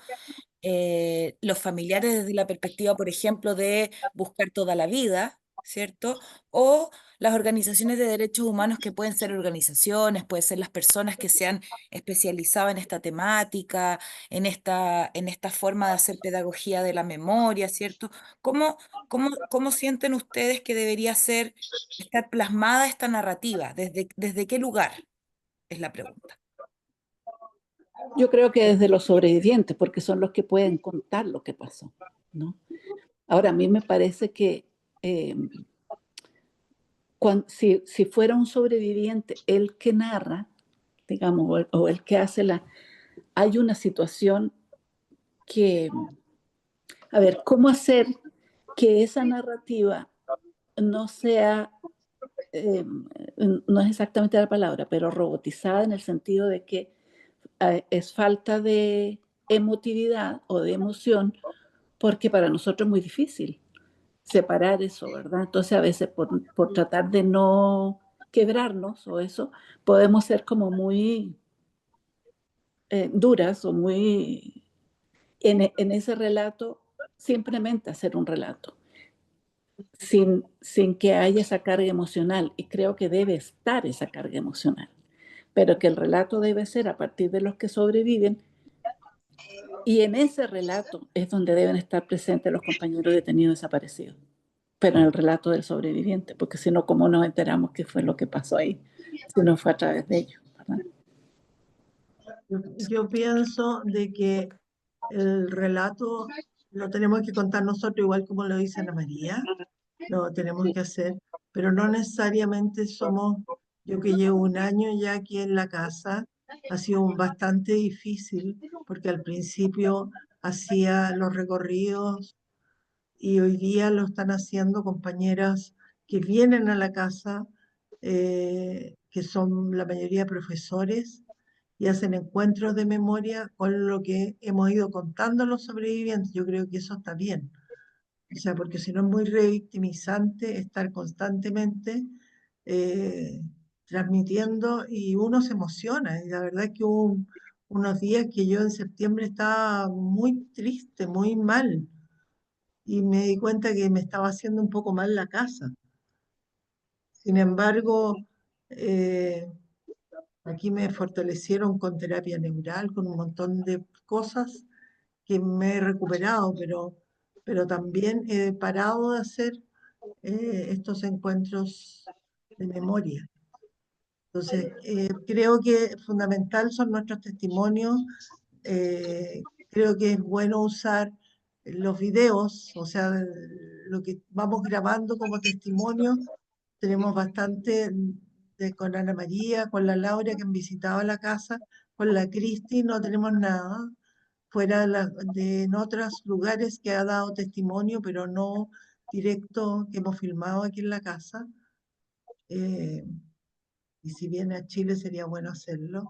Los familiares desde la perspectiva, por ejemplo, de buscar toda la vida, ¿cierto? O las organizaciones de derechos humanos que pueden ser organizaciones, pueden ser las personas que se han especializado en esta temática, en esta forma de hacer pedagogía de la memoria, ¿cierto? ¿Cómo sienten ustedes que debería estar plasmada esta narrativa? ¿Desde qué lugar? Es la pregunta. yo creo que desde los sobrevivientes, porque son los que pueden contar lo que pasó, ¿no? Ahora, a mí me parece que si fuera un sobreviviente el que narra, digamos, o el que hace hay una situación que, a ver, ¿cómo hacer que esa narrativa no sea no es exactamente la palabra, pero robotizada en el sentido de que es falta de emotividad o de emoción, porque para nosotros es muy difícil separar eso, ¿verdad? Entonces a veces por tratar de no quebrarnos o eso, podemos ser como muy duras o muy en ese relato, simplemente hacer un relato, sin que haya esa carga emocional. Y creo que debe estar esa carga emocional, pero que el relato debe ser a partir de los que sobreviven. Y en ese relato es donde deben estar presentes los compañeros detenidos desaparecidos, pero en el relato del sobreviviente, porque si no, ¿cómo nos enteramos qué fue lo que pasó ahí? Si no fue a través de ellos, ¿verdad? Yo pienso de que el relato lo tenemos que contar nosotros, igual como lo dice Ana María, lo tenemos que hacer, pero no necesariamente somos, yo que llevo un año ya aquí en la casa, ha sido bastante difícil, porque al principio hacía los recorridos y hoy día lo están haciendo compañeras que vienen a la casa, que son la mayoría profesores, y hacen encuentros de memoria con lo que hemos ido contando a los sobrevivientes. Yo creo que eso está bien. O sea, porque si no es muy revictimizante estar constantemente eh, transmitiendo y uno se emociona. Y la verdad es que hubo unos días que yo en septiembre estaba muy triste, muy mal, y me di cuenta que me estaba haciendo un poco mal la casa. Sin embargo, eh, aquí me fortalecieron con terapia neural, con un montón de cosas que me he recuperado, pero también he parado de hacer estos encuentros de memoria. Entonces, creo que fundamental son nuestros testimonios. Creo que es bueno usar los videos, o sea, lo que vamos grabando como testimonio. Tenemos bastante con Ana María, con la Laura que han visitado la casa, con la Cristi no tenemos nada, fuera de en otros lugares que ha dado testimonio, pero no directo que hemos filmado aquí en la casa. Eh, y si viene a Chile sería bueno hacerlo.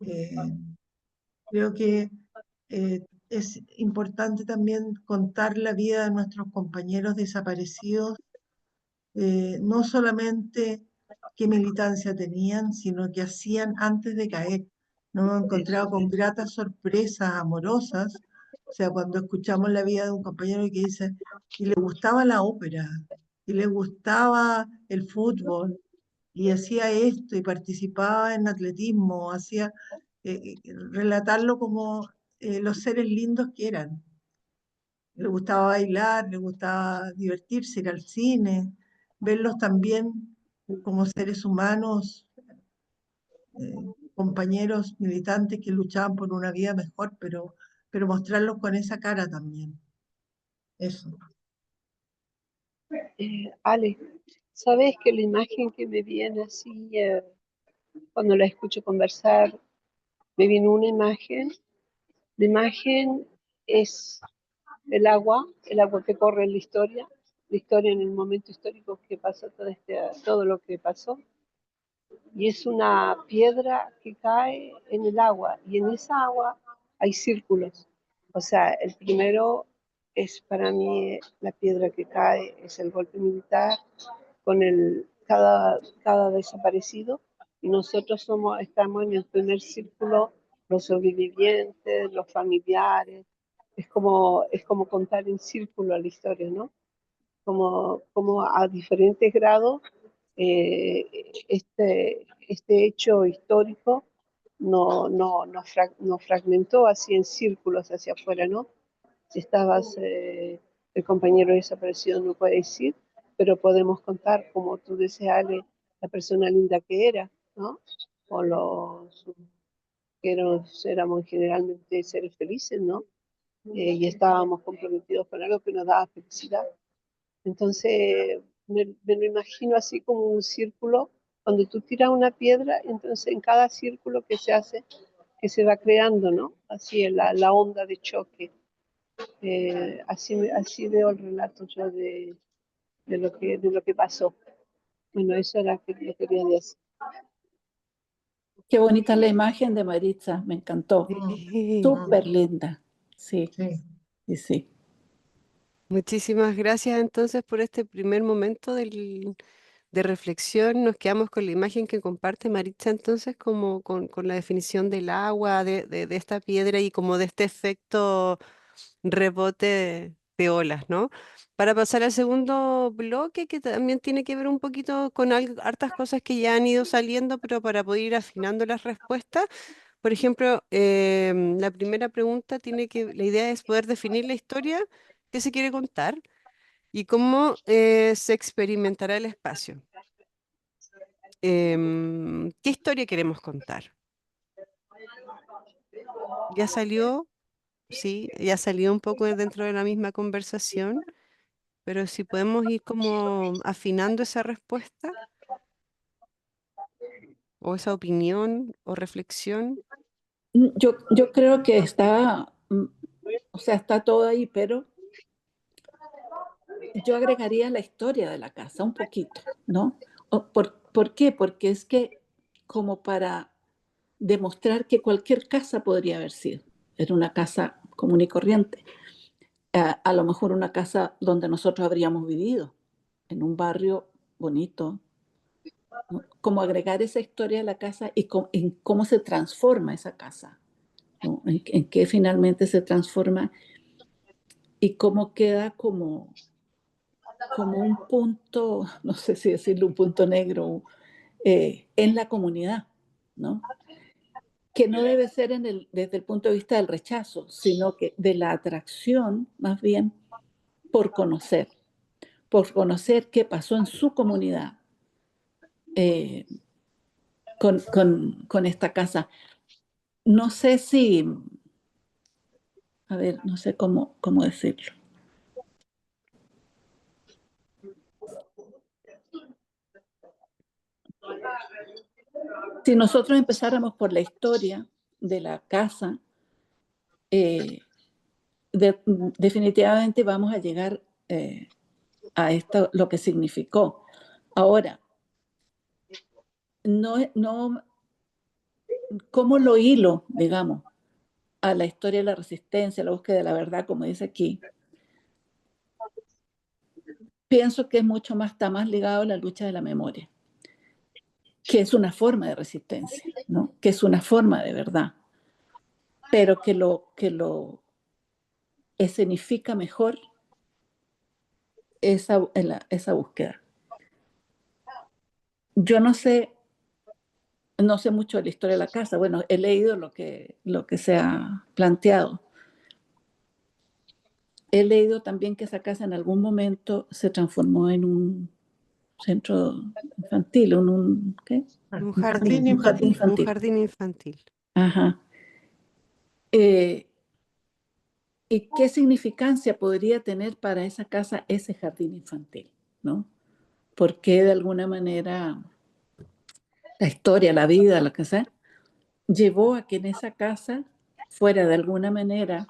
Eh, Creo que es importante también contar la vida de nuestros compañeros desaparecidos, no solamente qué militancia tenían, sino qué hacían antes de caer. Nos hemos encontrado con gratas sorpresas amorosas, o sea, cuando escuchamos la vida de un compañero que dice, y le gustaba la ópera, y le gustaba el fútbol, y hacía esto, y participaba en atletismo, hacía, relatarlo como los seres lindos que eran. Le gustaba bailar, le gustaba divertirse, ir al cine, verlos también como seres humanos, compañeros militantes que luchaban por una vida mejor, pero mostrarlos con esa cara también. Eso. Ale, ¿sabes que la imagen que me viene así cuando la escucho conversar, me viene una imagen? La imagen es el agua que corre en la historia en el momento histórico que pasó todo lo que pasó, y es una piedra que cae en el agua, y en esa agua hay círculos. O sea, el primero es para mí la piedra que cae, es el golpe militar con cada desaparecido, y nosotros estamos en el primer círculo, los sobrevivientes, los familiares. Es como contar en círculo la historia, ¿no? Como a diferentes grados este hecho histórico nos fragmentó así en círculos hacia afuera, ¿no? Si estabas, el compañero desaparecido no puede decir, pero podemos contar, como tú decías, Ale, la persona linda que era, ¿no? O los que éramos generalmente seres felices, ¿no? Y estábamos comprometidos con algo que nos daba felicidad. Entonces, me lo imagino así como un círculo. Cuando tú tiras una piedra, entonces en cada círculo que se hace, que se va creando, ¿no? Así es la onda de choque. Así veo el relato yo de lo que pasó. Bueno, eso era lo que quería decir. Qué bonita la imagen de Maritza, me encantó. Sí. Súper linda. Sí, Sí. sí, sí. Muchísimas gracias entonces por este primer momento de reflexión. Nos quedamos con la imagen que comparte Maritza entonces como con la definición del agua, de esta piedra y como de este efecto rebote de olas, ¿no? Para pasar al segundo bloque, que también tiene que ver un poquito con hartas cosas que ya han ido saliendo, pero para poder ir afinando las respuestas. Por ejemplo, la primera pregunta la idea es poder definir la historia que se quiere contar y cómo se experimentará el espacio. ¿Qué historia queremos contar? Ya salió, sí, ya salió un poco dentro de la misma conversación, pero si podemos ir como afinando esa respuesta o esa opinión o reflexión. Yo creo que está, o sea, está todo ahí, pero yo agregaría la historia de la casa un poquito, ¿no? ¿Por qué? Porque es que como para demostrar que cualquier casa podría haber sido. Era una casa común y corriente. A lo mejor una casa donde nosotros habríamos vivido, en un barrio bonito, ¿no? Como agregar esa historia a la casa y en cómo se transforma esa casa, ¿no? En qué finalmente se transforma y cómo queda como un punto, no sé si decirlo, un punto negro en la comunidad, ¿no? Que no debe ser desde el punto de vista del rechazo, sino que de la atracción, más bien, por conocer qué pasó en su comunidad eh, con esta casa. No sé si, a ver, no sé cómo decirlo. Si nosotros empezáramos por la historia de la casa, definitivamente vamos a llegar a esto, lo que significó. Ahora, no, ¿cómo lo hilo, digamos, a la historia de la resistencia, a la búsqueda de la verdad, como dice aquí? Pienso que es mucho más, está más ligado a la lucha de la memoria, que es una forma de resistencia, ¿no? Que es una forma de verdad, pero que lo escenifica mejor esa búsqueda. Yo no sé mucho de la historia de la casa. Bueno, he leído lo que se ha planteado. He leído también que esa casa en algún momento se transformó en un centro infantil, ¿qué? Un Jardín jardín, Un jardín infantil. un infantil. jardín infantil. Ajá. ¿Y qué significancia podría tener para esa casa ese jardín infantil, ¿no? Porque de alguna manera la historia, la vida, lo que sea, llevó a que en esa casa fuera de alguna manera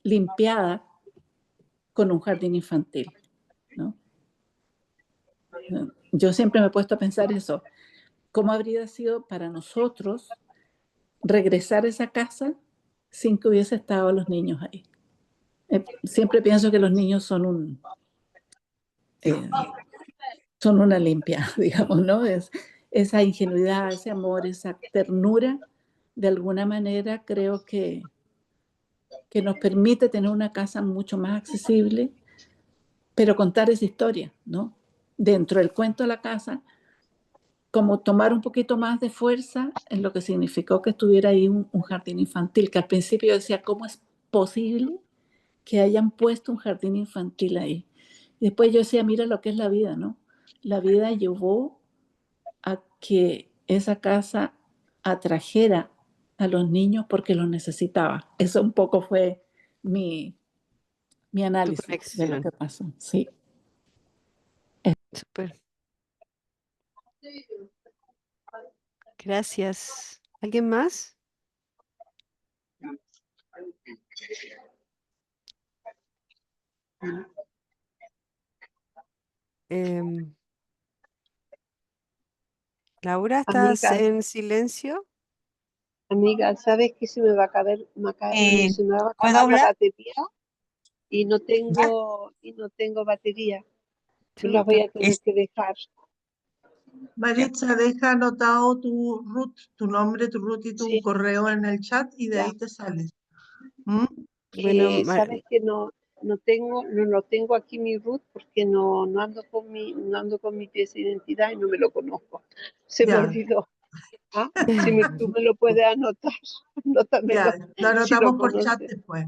limpiada con un jardín infantil, ¿no? Yo siempre me he puesto a pensar eso. ¿Cómo habría sido para nosotros regresar a esa casa sin que hubiese estado los niños ahí? Siempre pienso que los niños eh, son una limpia, digamos, ¿no? Esa ingenuidad, ese amor, esa ternura, de alguna manera creo que nos permite tener una casa mucho más accesible, pero contar esa historia, ¿no? Dentro del cuento de la casa, como tomar un poquito más de fuerza en lo que significó que estuviera ahí un jardín infantil, que al principio yo decía, ¿cómo es posible que hayan puesto un jardín infantil ahí? Y después yo decía, mira lo que es la vida, ¿no? La vida llevó a que esa casa atrajera a los niños porque los necesitaba. Eso un poco fue mi Tu análisis de lo conexión. que pasó. Sí. Súper. Gracias. ¿Alguien más? Em, Laura, ¿estás Amiga, en silencio? amiga, ¿sabes que se me va a acabar, se me va a ¿Puedo acabar la hablar? batería Ya. y no tengo batería? Y las Chuta. voy a tener que dejar. Maritza, deja anotado tu root, tu nombre, tu root y tu Sí, correo en el chat y de ya. ahí te sales. ¿Mm? Bueno, Sabes que no lo tengo aquí mi root porque no ando no ando con mi pieza de identidad y no me lo conozco. Se me Ya, olvidó. ¿Ah? Tú me lo puedes anotar, anótamelo ya, lo si lo anotamos por chat conoces. después,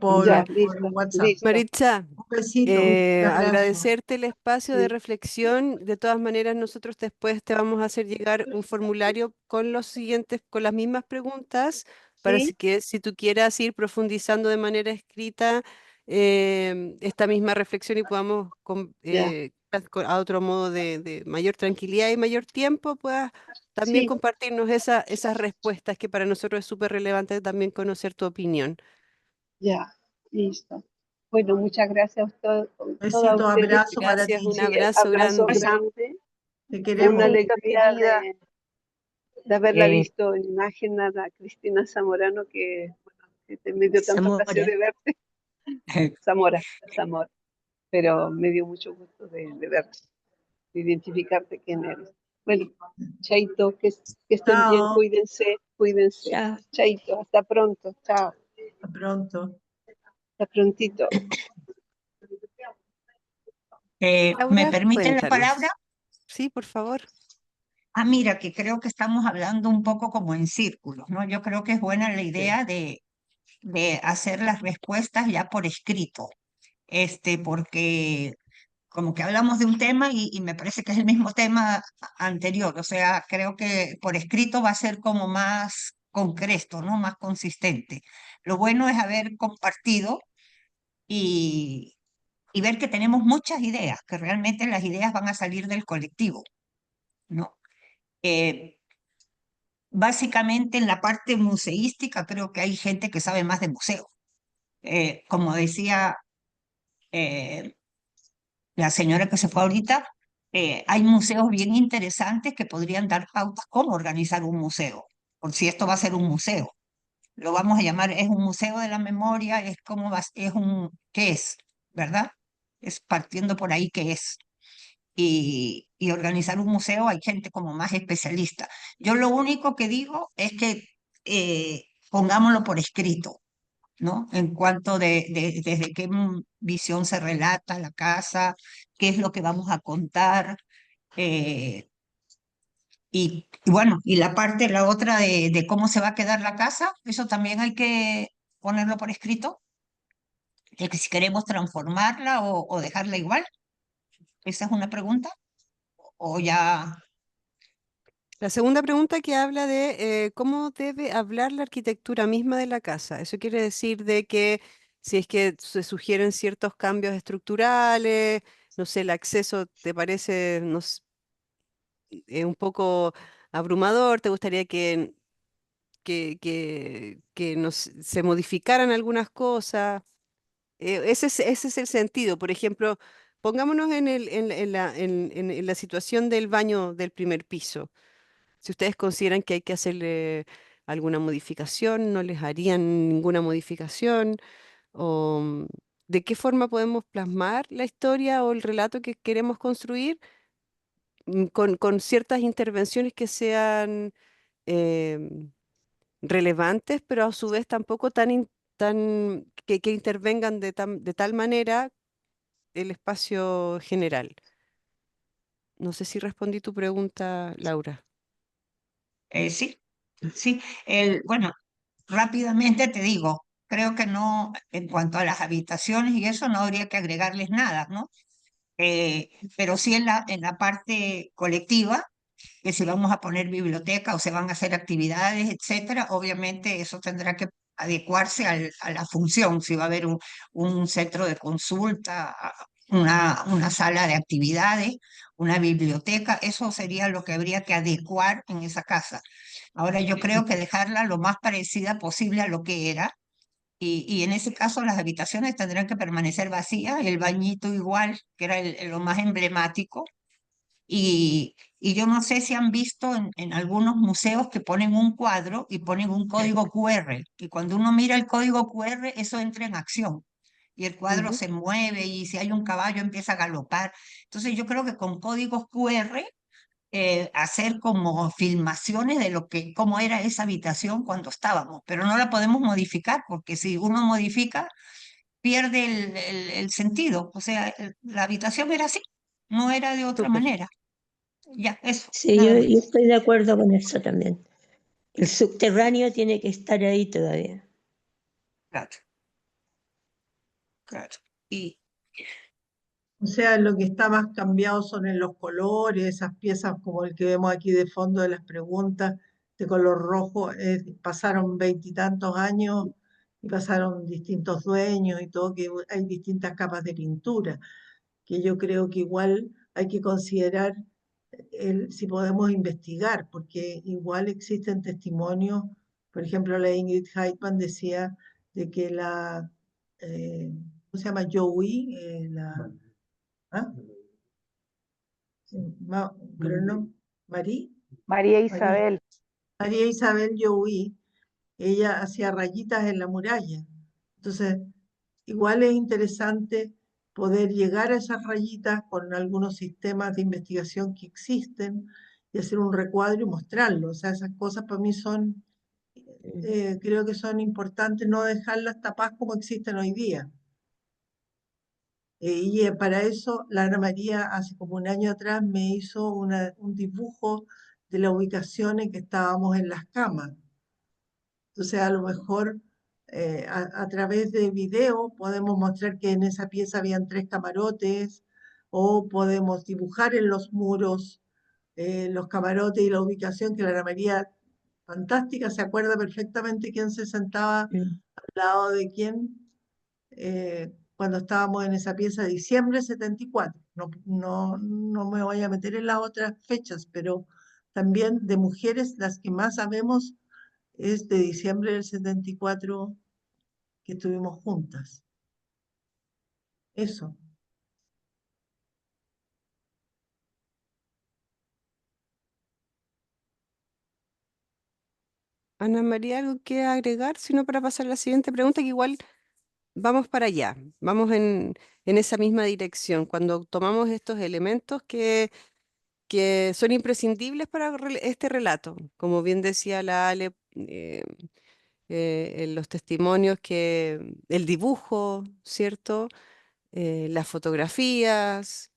Ya, por listo, WhatsApp. listo. Maritza, Un besito, un abrazo. agradecerte el espacio de Sí, reflexión. De todas maneras, nosotros después te vamos a hacer llegar un formulario con los siguientes, con las mismas preguntas, para sí, que si tú quieras ir profundizando de manera escrita esta misma reflexión y podamos ya, a otro modo de mayor tranquilidad y mayor tiempo, puedas también sí, compartirnos esas respuestas que para nosotros es súper relevante también conocer tu opinión. ya, listo. Bueno, muchas gracias todas Besito, ustedes. abrazo para Gracias, ti. un Sí, abrazo abrazo grande. grande. Te Una queremos. alegría de haberla Eh, visto en imagen a la Cristina Zamorano, que me dio tanto placer Zamora. de verte. Zamora, pero me dio mucho gusto de verte, de identificarte quién eres. Bueno, Chaito, que estén bien, Chao, cuídense. Chao. Chaito, hasta pronto, chao, hasta pronto. hasta prontito. ¿Me Laura, permiten la palabra? cuéntanos. Sí, por favor. Ah, mira, que creo que estamos hablando un poco como en círculos, ¿no? Yo creo que es buena la Sí. idea de hacer las respuestas ya por escrito, porque como que hablamos de un tema y me parece que es el mismo tema anterior, o sea, creo que por escrito va a ser como más concreto, ¿no? Más consistente. Lo bueno es haber compartido y, y ver que tenemos muchas ideas, que realmente las ideas van a salir del colectivo, ¿no? Eh, Básicamente en la parte museística creo que hay gente que sabe más de museo. Como decía eh, la señora que se fue ahorita, hay museos bien interesantes que podrían dar pautas cómo organizar un museo, por si esto va a ser un museo. Lo vamos a llamar, es un museo de la memoria, es como es ¿qué es? ¿Verdad? Es partiendo por ahí qué es. Y organizar un museo hay gente como más especialista. Yo lo único que digo es que pongámoslo por escrito, ¿no? En cuanto desde qué visión se relata la casa, qué es lo que vamos a contar, eh, y bueno, y la otra de cómo se va a quedar la casa, eso también hay que ponerlo por escrito, de que si queremos transformarla o dejarla igual, esa es una pregunta, o ya, La segunda pregunta que habla de cómo debe hablar la arquitectura misma de la casa. Eso quiere decir de que si es que se sugieren ciertos cambios estructurales, no sé, el acceso te parece un poco abrumador, te gustaría se modificaran algunas cosas. Ese es el sentido. Por ejemplo, pongámonos en la situación del baño del primer piso. Si ustedes consideran que hay que hacerle alguna modificación, no les harían ninguna modificación, o de qué forma podemos plasmar la historia o el relato que queremos construir con ciertas intervenciones que sean em, relevantes, pero a su vez tampoco que intervengan de tal manera el espacio general. No sé si respondí tu pregunta, Laura. sí, sí. Bueno, rápidamente te digo, creo que no, en cuanto a las habitaciones y eso, no habría que agregarles nada, ¿no? Pero sí en la parte colectiva, que si vamos a poner biblioteca o se van a hacer actividades, etcétera, obviamente eso tendrá que adecuarse a la función, si va a haber un centro de consulta, una sala de actividades, una biblioteca, eso sería lo que habría que adecuar en esa casa. Ahora yo creo que dejarla lo más parecida posible a lo que era. Y en ese caso las habitaciones tendrán que permanecer vacías, el bañito igual, que era lo más emblemático, Y yo no sé si han visto en algunos museos que ponen un cuadro y ponen un código QR. Y cuando uno mira el código QR, eso entra en acción. Y el cuadro Ujú. se mueve y si hay un caballo empieza a galopar. Entonces yo creo que con códigos QR hacer como filmaciones de lo que, cómo era esa habitación cuando estábamos, pero no la podemos modificar porque si uno modifica pierde el sentido. O sea, la habitación era así, no era de otra Súper. manera. Ya, eso, Sí, nada yo más. estoy de acuerdo con eso también. El subterráneo tiene que estar ahí todavía. Claro, claro. Y O sea, lo que está más cambiado son en los colores, esas piezas como el que vemos aquí de fondo de las preguntas, de color rojo, pasaron veintitantos años y pasaron distintos dueños y todo, que hay distintas capas de pintura, que yo creo que igual hay que considerar si podemos investigar, porque igual existen testimonios, por ejemplo, la Ingrid Heitman decía de que ¿cómo se llama? Joey, ¿ah? Pero no, María, María María, Isabel. María Isabel Joey, ella hacía rayitas en la muralla. Entonces, igual es interesante poder llegar a esas rayitas con algunos sistemas de investigación que existen y hacer un recuadro y mostrarlo. O sea, esas cosas para mí son, creo que son importantes no dejarlas tapadas como existen hoy día. Para eso, la Ana María hace como un año atrás me hizo un dibujo de la ubicación en que estábamos en las camas. Entonces, a lo mejor a través de video podemos mostrar que en esa pieza habían 3 camarotes o podemos dibujar en los muros los camarotes y la ubicación, que la Ana María, fantástica, se acuerda perfectamente quién se sentaba Mm. al lado de quién cuando estábamos en esa pieza de diciembre 74. No me voy a meter en las otras fechas, pero también de mujeres, las que más sabemos es de diciembre del 74 que estuvimos juntas. Eso. Ana María, ¿algo que agregar? Sino para pasar a la siguiente pregunta, que igual vamos para allá, vamos en esa misma dirección. Cuando tomamos estos elementos que son imprescindibles para este relato, como bien decía la Ale, en los testimonios, que el dibujo, ¿cierto? Las fotografías,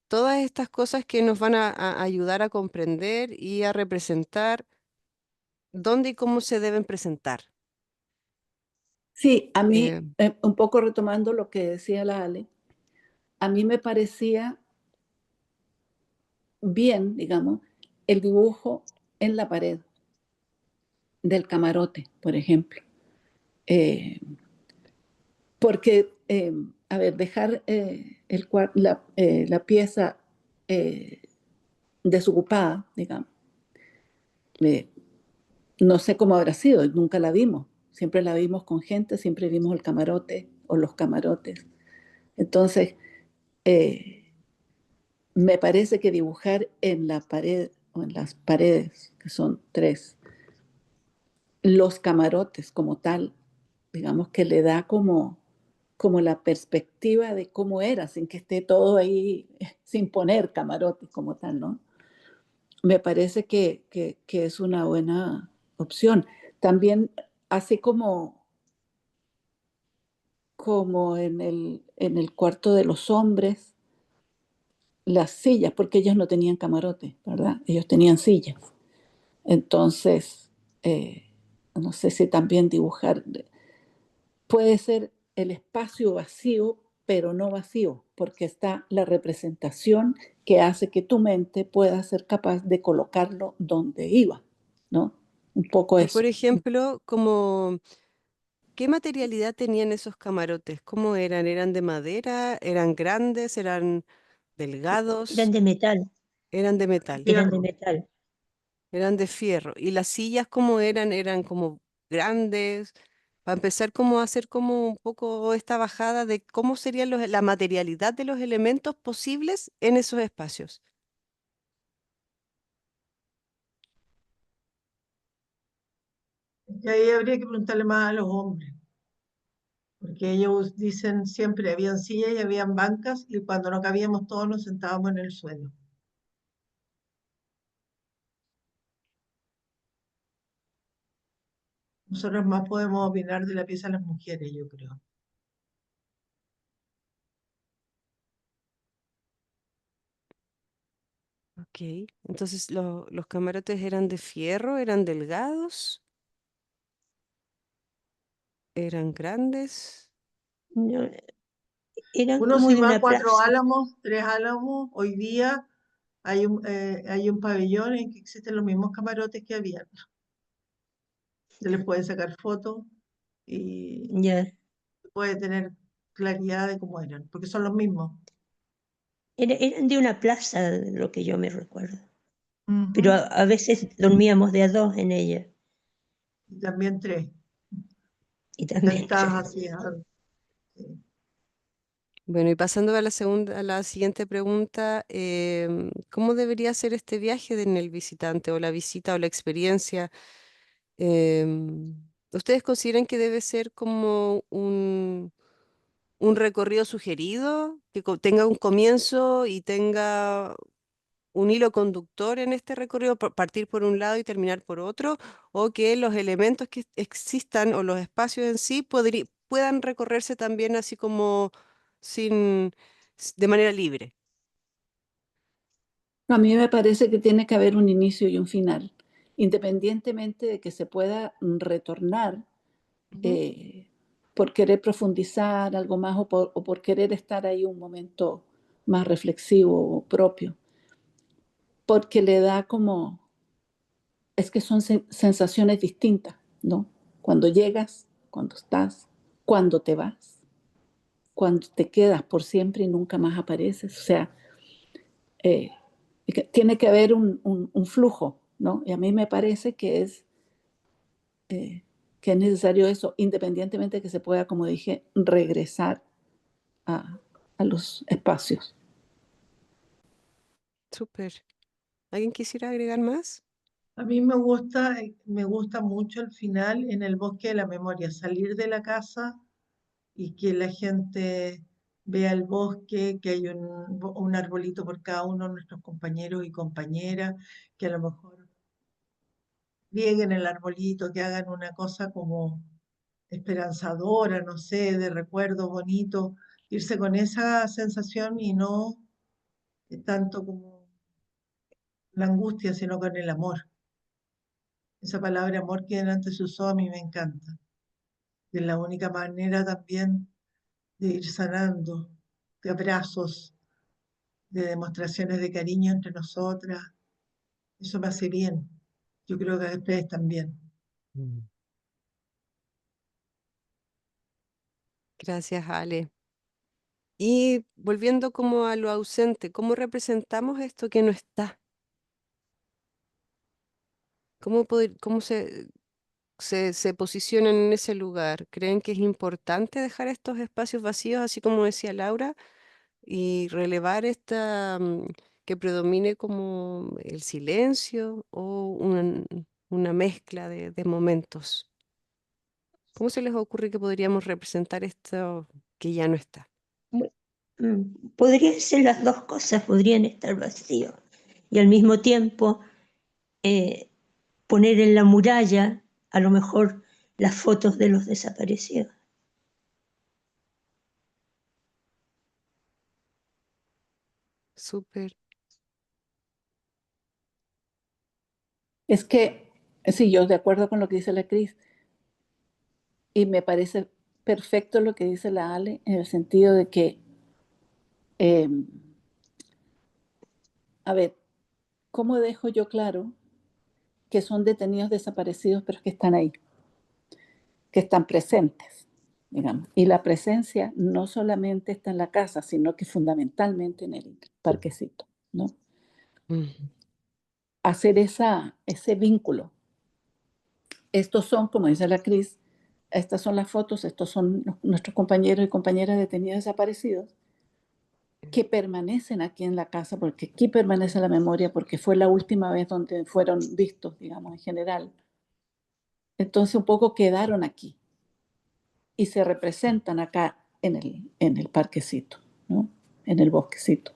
todas estas cosas que nos van a ayudar a comprender y a representar dónde y cómo se deben presentar. Sí, a mí, Eh, un poco retomando lo que decía la Ale, a mí me parecía bien, digamos, el dibujo en la pared del camarote, por ejemplo. Porque, a ver, dejar la pieza desocupada, digamos, eh, no sé cómo habrá sido, nunca la vimos. Siempre la vimos con gente, siempre vimos el camarote o los camarotes. Entonces, me parece que dibujar en la pared o en las paredes, que son 3, los camarotes como tal, digamos que le da como la perspectiva de cómo era, sin que esté todo ahí, sin poner camarotes como tal, ¿no? Me parece que es una buena opción. También, así como en el cuarto de los hombres, las sillas, porque ellos no tenían camarote, ¿verdad? Ellos tenían sillas. Entonces, no sé si también dibujar puede ser el espacio vacío, pero no vacío, porque está la representación que hace que tu mente pueda ser capaz de colocarlo donde iba, ¿no? Un poco y eso. por ejemplo, ¿qué materialidad tenían esos camarotes? ¿Cómo eran? ¿Eran de madera? ¿Eran grandes? ¿Eran Eran delgados? de metal, Eran de metal, eran de Fierro. metal. eran de fierro. ¿Y las sillas cómo eran? ¿Eran como grandes? Para empezar, como a hacer como un poco esta bajada de cómo serían la materialidad de los elementos posibles en esos espacios. Y ahí habría que preguntarle más a los hombres, porque ellos dicen siempre habían sillas y habían bancas y cuando no cabíamos todos nos sentábamos en el suelo. Nosotros más podemos opinar de la pieza de las mujeres, yo creo. Ok, entonces los camarotes eran de fierro, eran delgados, eran grandes. No, eran Uno como si de va a una 4 plaza. Álamos, 3 Álamos, hoy día hay un pabellón en que existen los mismos camarotes que había. Se les puede sacar fotos y Ya. se puede tener claridad de cómo eran, porque son los mismos. Eran de una plaza, de lo que yo me recuerdo. Pero Ujú. a veces dormíamos de a dos en ella. Y también 3, Y también sentadas así. Sí. Bueno, y pasando a a la siguiente pregunta, ¿cómo debería ser este viaje en el visitante o la visita o la experiencia? Em, ¿Ustedes consideran que debe ser como un recorrido sugerido, que tenga un comienzo y tenga un hilo conductor en este recorrido, partir por un lado y terminar por otro, o que los elementos que existan o los espacios en sí puedan recorrerse también así como de manera libre? A mí me parece que tiene que haber un inicio y un final, independientemente de que se pueda retornar Ujú. eh, por querer profundizar algo más o por querer estar ahí un momento más reflexivo propio, porque le da como, es que son sensaciones distintas, ¿no? Cuando llegas, cuando estás, cuando te vas, cuando te quedas por siempre y nunca más apareces, o sea, eh, tiene que haber un flujo, ¿no? Y a mí me parece eh, que es necesario eso, independientemente de que se pueda, como dije, regresar a, a los espacios. Súper. ¿Alguien quisiera agregar más? A mí me gusta mucho el final en el bosque de la memoria, salir de la casa y que la gente vea el bosque, que hay un arbolito por cada uno de nuestros compañeros y compañeras, que a lo mejor rieguen el arbolito, que hagan una cosa como esperanzadora, no sé, de recuerdo bonito, irse con esa sensación y no tanto como la angustia, sino con el amor. Esa palabra amor que delante se usó a mí me encanta. Es la única manera también de ir sanando, de abrazos, de demostraciones de cariño entre nosotras. Eso me hace bien. Yo creo que a ustedes también. Mm. Gracias, Ale. Y volviendo como a lo ausente, ¿cómo representamos esto que no está? ¿Cómo se posicionan en ese lugar? ¿Creen que es importante dejar estos espacios vacíos, así como decía Laura, y relevar que predomine como el silencio o una mezcla de momentos? ¿Cómo se les ocurre que podríamos representar esto que ya no está? Podrían ser las dos cosas, podrían estar vacíos. Y al mismo tiempo poner en la muralla a lo mejor las fotos de los desaparecidos. Súper. Es que, sí, yo de acuerdo con lo que dice la Cris, y me parece perfecto lo que dice la Ale, en el sentido de que, eh, a ver, ¿cómo dejo yo claro que son detenidos desaparecidos, pero que están ahí, que están presentes, digamos? Y la presencia no solamente está en la casa, sino que fundamentalmente en el parquecito, ¿no? Mm. Hacer ese vínculo. Estos son, como dice la Cris, estas son las fotos, estos son nuestros compañeros y compañeras detenidos desaparecidos que permanecen aquí en la casa, porque aquí permanece la memoria, porque fue la última vez donde fueron vistos, digamos, en general. Entonces un poco quedaron aquí y se representan acá en el parquecito, ¿no? En el bosquecito.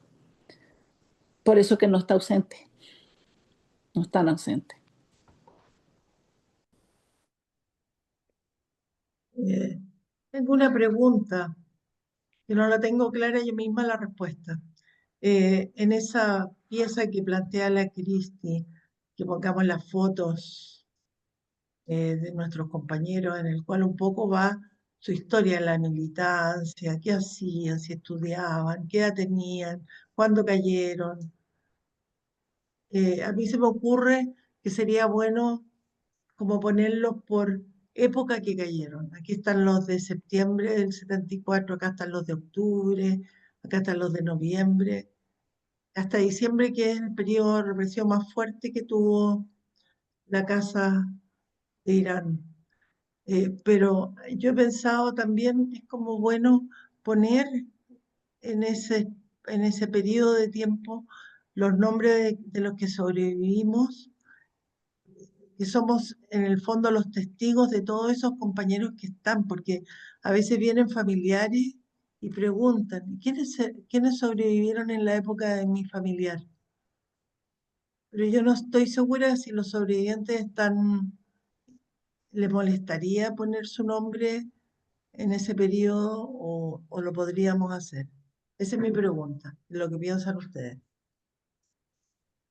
Por eso que no está ausente, no están ausentes. Tengo una pregunta que no la tengo clara yo misma la respuesta. En esa pieza que plantea la Cristi, que pongamos las fotos de nuestros compañeros, en el cual un poco va su historia en la militancia, qué hacían, si estudiaban, qué edad tenían, cuándo cayeron. A mí se me ocurre que sería bueno como ponerlos por época que cayeron. Aquí están los de septiembre del 74, acá están los de octubre, acá están los de noviembre, hasta diciembre, que es el periodo de represión más fuerte que tuvo la Casa de Irán. Pero yo he pensado también, es como bueno poner en ese periodo de tiempo los nombres de los que sobrevivimos, que somos en el fondo los testigos de todos esos compañeros que están, porque a veces vienen familiares y preguntan, ¿quiénes sobrevivieron en la época de mi familiar? Pero yo no estoy segura si los sobrevivientes les molestaría poner su nombre en ese periodo o lo podríamos hacer. Esa es mi pregunta, lo que piensan ustedes.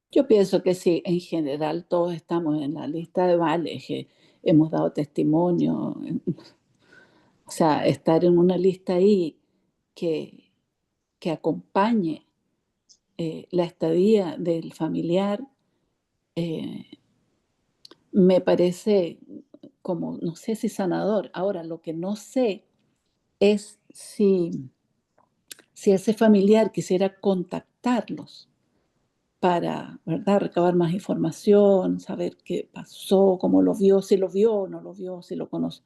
Yo pienso que sí, en general todos estamos en la lista de vales, hemos dado testimonio, o sea, estar en una lista ahí que acompañe la estadía del familiar, me parece como, no sé si sanador. Ahora, lo que no sé es si ese familiar quisiera contactarlos para, ¿verdad?, recabar más información, saber qué pasó, cómo lo vio, o no lo vio, si lo conoce.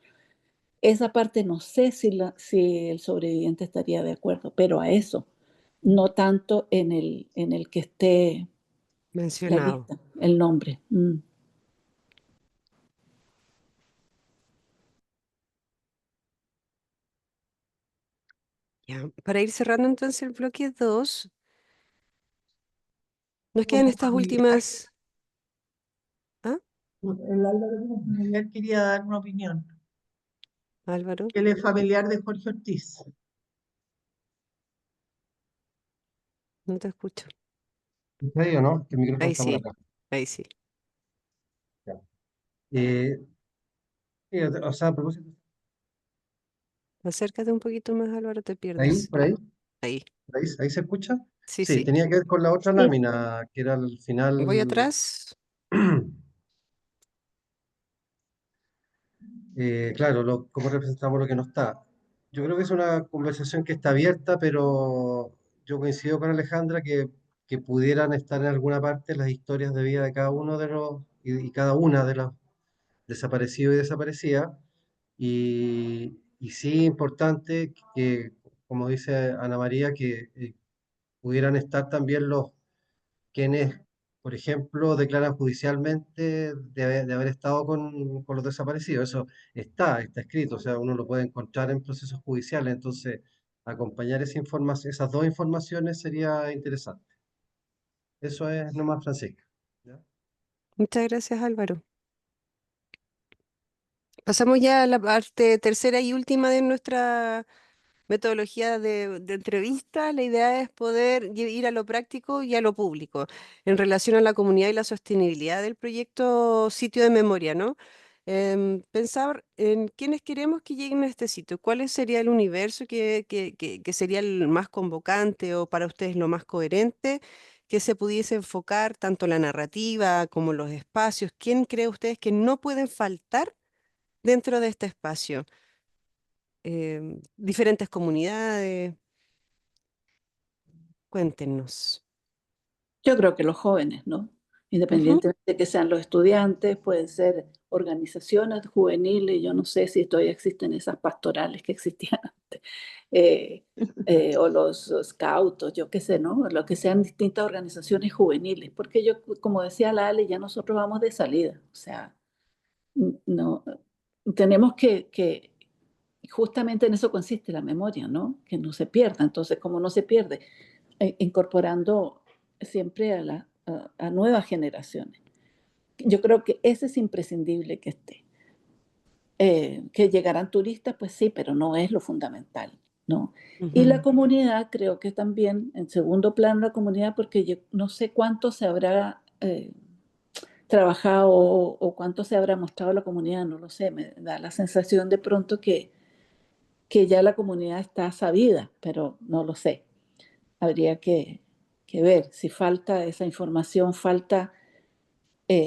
Esa parte no sé si el sobreviviente estaría de acuerdo, pero a eso, no tanto en el que esté la Mencionado. lista, el nombre. Ya. Para ir cerrando entonces el bloque 2, nos quedan Como estas familiar, últimas... ¿Ah, el Álvaro como familiar quería dar una opinión. Álvaro? Él es familiar de Jorge Ortiz. No te escucho. ¿Está ahí o no? El micrófono Ahí está por sí, acá. ahí sí. Ya. O sea, a propósito, Acércate un poquito más, Álvaro, te ahí, pierdes. por ahí, Ahí, ahí se escucha. sí, Sí, sí. tenía que ver con la otra Sí, lámina, que era al Voy final. atrás. Claro, cómo representamos lo que no está. Yo creo que es una conversación que está abierta, pero yo coincido con Alejandra que pudieran estar en alguna parte las historias de vida de cada uno de los y cada una de los desaparecidos y desaparecidas. Y sí, importante que, como dice Ana María, que pudieran estar también los quienes, por ejemplo, declaran judicialmente de haber estado con los desaparecidos. Eso está escrito, o sea, uno lo puede encontrar en procesos judiciales, entonces acompañar esas dos informaciones sería interesante. Eso es nomás, Francisca. ¿Ya? Muchas gracias, Álvaro. Pasamos ya a la parte tercera y última de nuestra metodología de entrevista. La idea es poder ir a lo práctico y a lo público en relación a la comunidad y la sostenibilidad del proyecto Sitio de Memoria, ¿no? Pensar en quiénes queremos que lleguen a este sitio, cuál sería el universo que sería el más convocante o para ustedes lo más coherente, que se pudiese enfocar tanto la narrativa como los espacios. ¿Quién cree ustedes que no pueden faltar dentro de este espacio? Diferentes comunidades, cuéntenos. Yo creo que los jóvenes, ¿no? Ujú. Independientemente de que sean los estudiantes, pueden ser organizaciones juveniles, yo no sé si todavía existen esas pastorales que existían antes, o los scouts, yo qué sé, ¿no? Lo que sean distintas organizaciones juveniles, porque yo, como decía la Ale, ya nosotros vamos de salida, o sea, no, tenemos que justamente en eso consiste la memoria, ¿no? Que no se pierda. Entonces, como no se pierde, incorporando siempre a nuevas generaciones. Yo creo que ese es imprescindible que esté. Que llegarán turistas, pues sí, pero no es lo fundamental, ¿no? Y la Ujú. comunidad, creo que también, en segundo plano, la comunidad, porque yo no sé cuánto se habrá trabajado o cuánto se habrá mostrado la comunidad, no lo sé, me da la sensación de pronto que ya la comunidad está sabida, pero no lo sé. Habría que ver si falta esa información, falta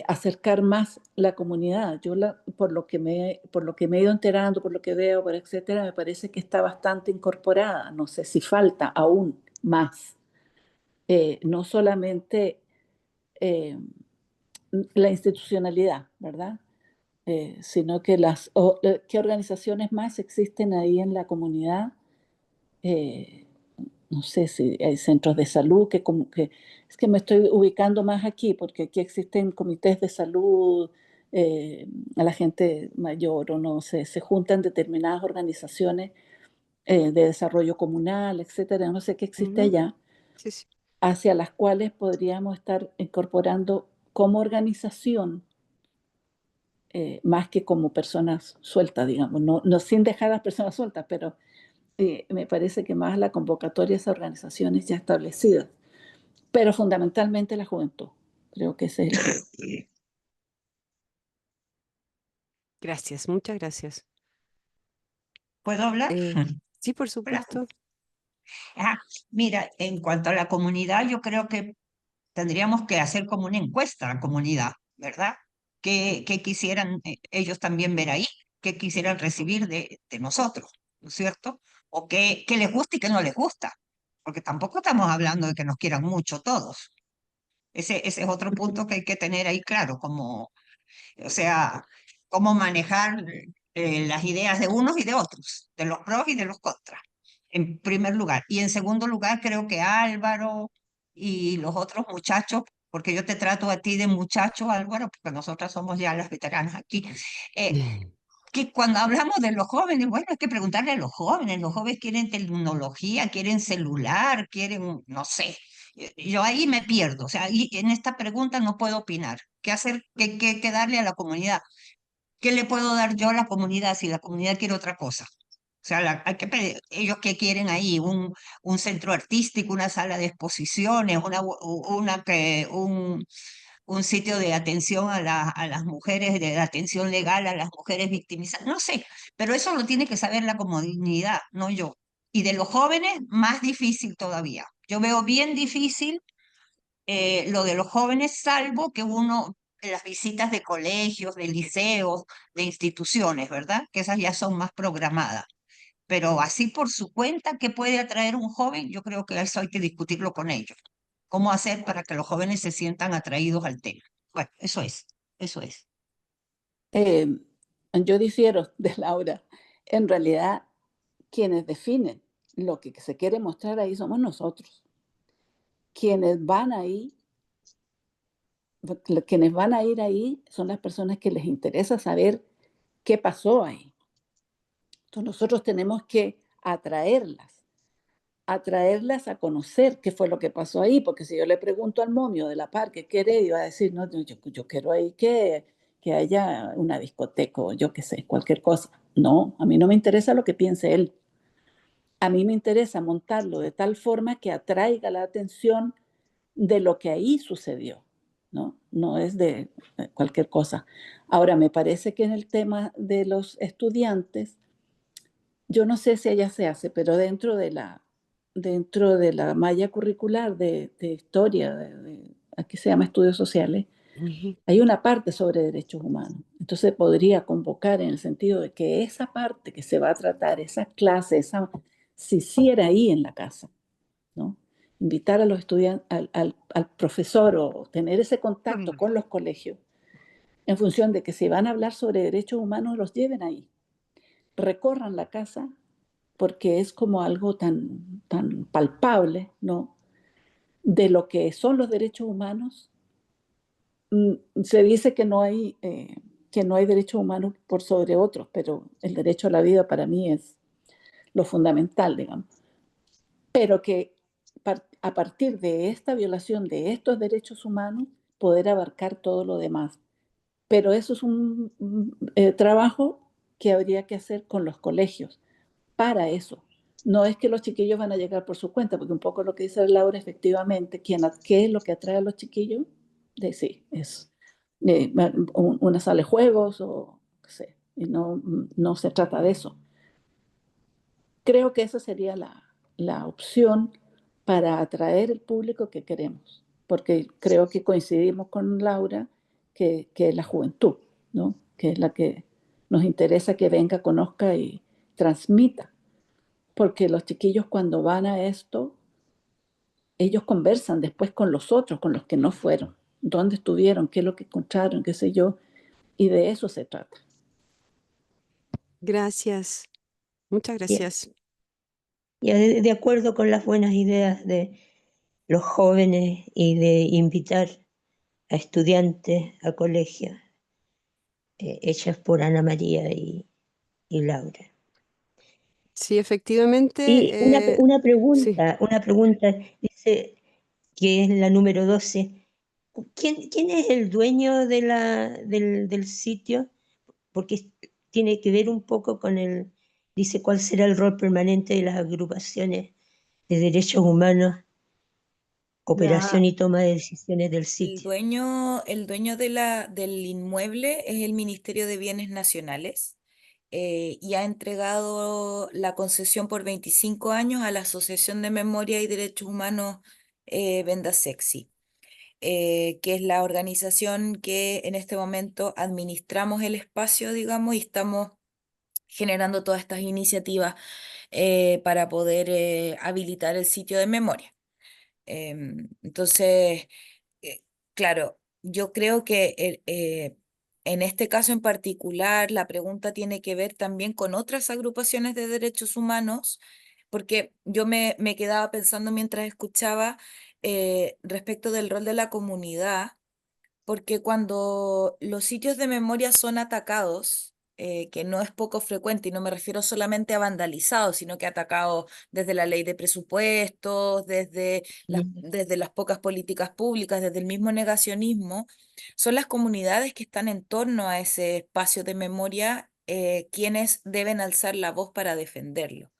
acercar más la comunidad. Yo por lo que me he ido enterando, por lo que veo, por etcétera, me parece que está bastante incorporada. No sé si falta aún más. No solamente eh, la institucionalidad, ¿verdad? Sino que qué organizaciones más existen ahí en la comunidad. Eh, no sé si hay centros de salud es que me estoy ubicando más aquí, porque aquí existen comités de salud, a la gente mayor o no sé, se juntan determinadas organizaciones de desarrollo comunal, etcétera, no sé qué existe Ujú. allá, Sí, sí. hacia las cuales podríamos estar incorporando como organización más que como personas sueltas, digamos, no sin dejar a las personas sueltas, pero me parece que más la convocatoria a esas organizaciones ya establecidas, pero fundamentalmente la juventud. Creo que ese es el tema. Gracias, muchas gracias. ¿Puedo hablar? Sí, por Hola. supuesto. Ah, mira, en cuanto a la comunidad, yo creo que tendríamos que hacer como una encuesta a la comunidad, ¿verdad? ¿Qué quisieran ellos también ver ahí? ¿Qué quisieran recibir de nosotros? ¿No es cierto? ¿O qué les gusta y qué no les gusta? Porque tampoco estamos hablando de que nos quieran mucho todos. Ese es otro punto que hay que tener ahí claro, como, o sea, cómo manejar las ideas de unos y de otros, de los pros y de los contras, en primer lugar. Y en segundo lugar, creo que Álvaro y los otros muchachos, porque yo te trato a ti de muchacho, Álvaro, porque nosotras somos ya las veteranas aquí, eh, que cuando hablamos de los jóvenes, bueno, hay que preguntarle a los jóvenes quieren tecnología, quieren celular, quieren, no sé. Yo ahí me pierdo, o sea, y en esta pregunta no puedo opinar. ¿Qué hacer, qué darle a la comunidad? ¿Qué le puedo dar yo a la comunidad si la comunidad quiere otra cosa? O sea, hay que ellos qué quieren ahí, un centro artístico, una sala de exposiciones, un sitio de atención a las mujeres, de atención legal a las mujeres victimizadas, no sé, pero eso lo tiene que saber la comunidad, no yo. Y de los jóvenes, más difícil todavía. Yo veo bien difícil lo de los jóvenes, salvo que uno, las visitas de colegios, de liceos, de instituciones, ¿verdad? Que esas ya son más programadas. Pero así por su cuenta, ¿qué puede atraer un joven? Yo creo que eso hay que discutirlo con ellos. ¿Cómo hacer para que los jóvenes se sientan atraídos al tema? Bueno, eso es. Eh, yo difiero de Laura. En realidad, quienes definen lo que se quiere mostrar ahí somos nosotros. Quienes van ahí, quienes van a ir ahí son las personas que les interesa saber qué pasó ahí. Entonces nosotros tenemos que atraerlas a conocer qué fue lo que pasó ahí, porque si yo le pregunto al momio de la par qué quiere, iba a decir, no, yo quiero ahí que haya una discoteca o yo qué sé, cualquier cosa. No, a mí no me interesa lo que piense él. A mí me interesa montarlo de tal forma que atraiga la atención de lo que ahí sucedió, ¿no? No es de cualquier cosa. Ahora, me parece que en el tema de los estudiantes, yo no sé si allá se hace, pero dentro de la malla curricular de historia, aquí se llama estudios sociales, Ujú. hay una parte sobre derechos humanos. Entonces podría convocar en el sentido de que esa parte que se va a tratar, esa clase, se hiciera ahí en la casa, ¿no? Invitar a los estudiantes, al profesor o tener ese contacto con los colegios en función de que si van a hablar sobre derechos humanos, los lleven ahí, recorran la casa porque es como algo tan palpable, ¿no? De lo que son los derechos humanos. Se dice que no hay que no hay derechos humanos por sobre otros, pero el derecho a la vida para mí es lo fundamental, digamos. Pero que a partir de esta violación de estos derechos humanos, poder abarcar todo lo demás. Pero eso es un trabajo que habría que hacer con los colegios, para eso. No es que los chiquillos van a llegar por su cuenta, porque un poco lo que dice Laura, efectivamente, ¿qué es lo que atrae a los chiquillos? Sí, es una sala de juegos o qué sé, y no se trata de eso. Creo que esa sería la opción para atraer el público que queremos, porque creo que coincidimos con Laura que es la juventud, ¿no? Que es la que nos interesa que venga, conozca y transmita, porque los chiquillos cuando van a esto, ellos conversan después con los otros, con los que no fueron, dónde estuvieron, qué es lo que encontraron, qué sé yo, y de eso se trata. Gracias, muchas Ya, gracias. ya de acuerdo con las buenas ideas de los jóvenes y de invitar a estudiantes a colegios hechas por Ana María y Laura. Sí, efectivamente, Y una sí. pregunta, dice que es la número 12. ¿Quién es el dueño del sitio? Porque tiene que ver un poco con dice cuál será el rol permanente de las agrupaciones de derechos humanos, operación y toma de decisiones del El sitio. dueño del inmueble es el Ministerio de Bienes Nacionales y ha entregado la concesión por 25 años a la Asociación de Memoria y Derechos Humanos Venda Sexy, que es la organización que en este momento administramos el espacio, digamos, y estamos generando todas estas iniciativas para poder habilitar el sitio de memoria. Entonces, eh, claro, yo creo que en este caso en particular la pregunta tiene que ver también con otras agrupaciones de derechos humanos, porque yo me quedaba pensando mientras escuchaba respecto del rol de la comunidad, porque cuando los sitios de memoria son atacados, que no es poco frecuente, y no me refiero solamente a vandalizados, sino que atacados desde la ley de presupuestos, desde las pocas políticas públicas, desde el mismo negacionismo, son las comunidades que están en torno a ese espacio de memoria quienes deben alzar la voz para defenderlo.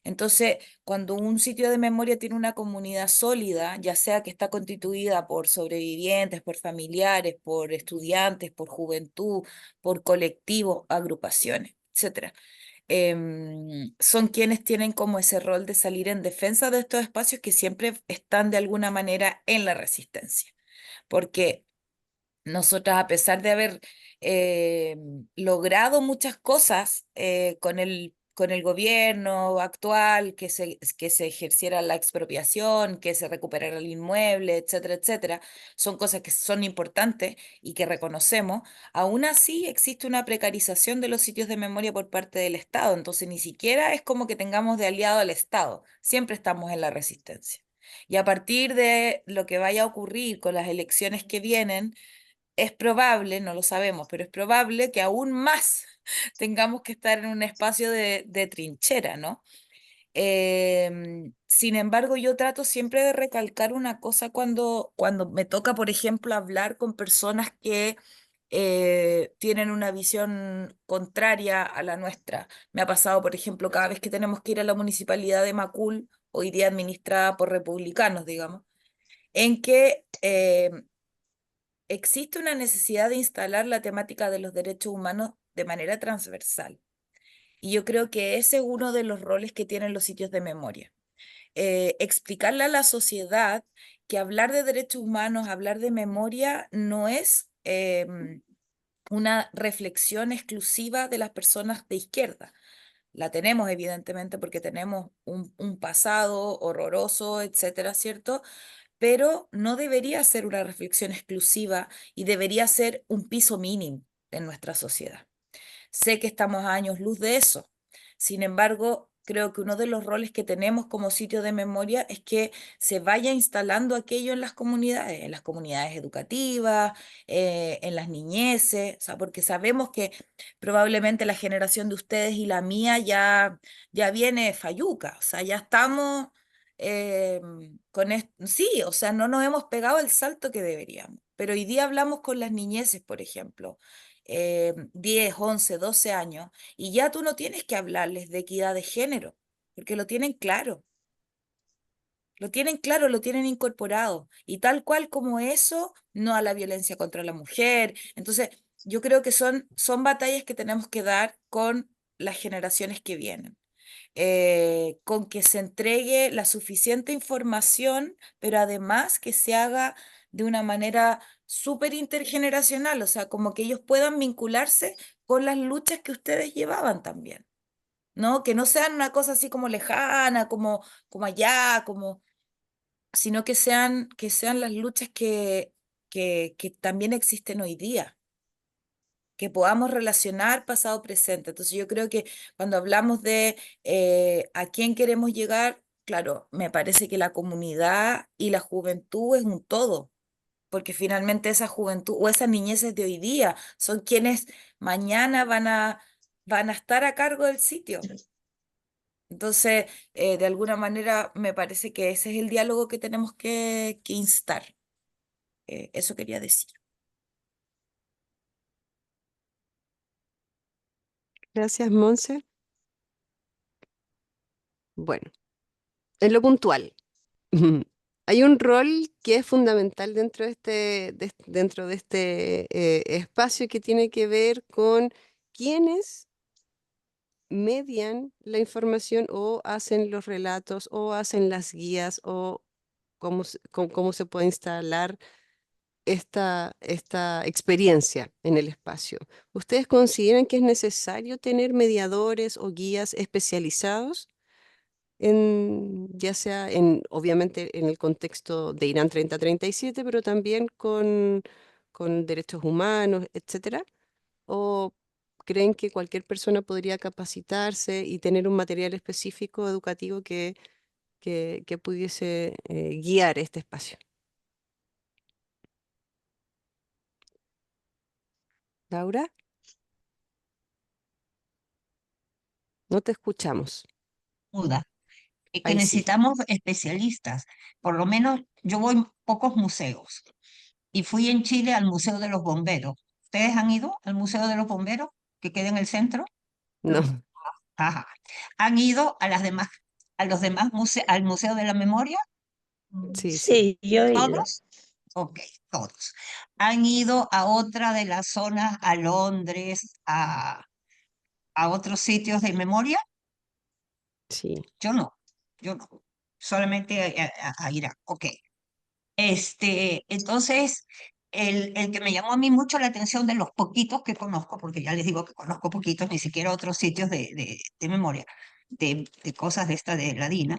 Entonces, cuando un sitio de memoria tiene una comunidad sólida, ya sea que está constituida por sobrevivientes, por familiares, por estudiantes, por juventud, por colectivos, agrupaciones, etcétera, son quienes tienen como ese rol de salir en defensa de estos espacios que siempre están de alguna manera en la resistencia. Porque nosotras, a pesar de haber eh, logrado muchas cosas con el gobierno actual, que se ejerciera la expropiación, que se recuperara el inmueble, etcétera, etcétera, son cosas que son importantes y que reconocemos, aún así existe una precarización de los sitios de memoria por parte del Estado, entonces ni siquiera es como que tengamos de aliado al Estado, siempre estamos en la resistencia. Y a partir de lo que vaya a ocurrir con las elecciones que vienen, es probable, no lo sabemos, pero es probable que aún más tengamos que estar en un espacio de trinchera, ¿no? Sin embargo, yo trato siempre de recalcar una cosa cuando me toca, por ejemplo, hablar con personas que tienen una visión contraria a la nuestra. Me ha pasado, por ejemplo, cada vez que tenemos que ir a la municipalidad de Macul, hoy día administrada por republicanos, digamos, en que existe una necesidad de instalar la temática de los derechos humanos de manera transversal. Y yo creo que ese es uno de los roles que tienen los sitios de memoria. Explicarle a la sociedad que hablar de derechos humanos, hablar de memoria, no es una reflexión exclusiva de las personas de izquierda. La tenemos, evidentemente, porque tenemos un pasado horroroso, etcétera, ¿cierto? Pero no debería ser una reflexión exclusiva y debería ser un piso mínimo en nuestra sociedad. Sé que estamos a años luz de eso. Sin embargo, creo que uno de los roles que tenemos como sitio de memoria es que se vaya instalando aquello en las comunidades educativas, en las niñeces, o sea, porque sabemos que probablemente la generación de ustedes y la mía ya viene falluca, o sea, ya estamos eh, sí, o sea, no nos hemos pegado el salto que deberíamos, pero hoy día hablamos con las niñeces, por ejemplo, 10, 11, 12 años, y ya tú no tienes que hablarles de equidad de género, porque lo tienen incorporado, y tal cual como eso, no a la violencia contra la mujer. Entonces, yo creo que son batallas que tenemos que dar con las generaciones que vienen, con que se entregue la suficiente información, pero además que se haga de una manera súper intergeneracional, o sea, como que ellos puedan vincularse con las luchas que ustedes llevaban también, ¿no? Que no sean una cosa así como lejana, como allá, sino que sean las luchas que también existen hoy día, que podamos relacionar pasado presente. Entonces yo creo que cuando hablamos de a quién queremos llegar, claro, me parece que la comunidad y la juventud es un todo, porque finalmente esa juventud o esas niñeces de hoy día son quienes mañana van a estar a cargo del sitio. Entonces, de alguna manera, me parece que ese es el diálogo que tenemos que instar. Eso quería decir. Gracias, Monse. Bueno, en lo puntual, hay un rol que es fundamental dentro de este espacio que tiene que ver con quiénes median la información o hacen los relatos o hacen las guías o cómo se puede instalar esta experiencia en el espacio. ¿Ustedes consideran que es necesario tener mediadores o guías especializados? Ya sea obviamente en el contexto de Irán 3037, pero también con derechos humanos, etcétera? ¿O creen que cualquier persona podría capacitarse y tener un material específico educativo que pudiese guiar este espacio? Laura, no te escuchamos. Duda. Que Ahí sí. necesitamos especialistas. Por lo menos yo voy a pocos museos y fui en Chile al Museo de los Bomberos. ¿Ustedes han ido al Museo de los Bomberos que queda en el centro? No, Ajá. ¿Han ido a los demás al Museo de la Memoria? sí, sí. Sí, yo he ido. ¿Todos? Ok, todos. ¿Han ido a otra de las zonas, a Londres, a otros sitios de memoria? Sí. Yo no. Solamente a Irak. Ok. Entonces, el que me llamó a mí mucho la atención de los poquitos que conozco, porque ya les digo que conozco poquitos, ni siquiera otros sitios de memoria, de cosas de esta de la DINA,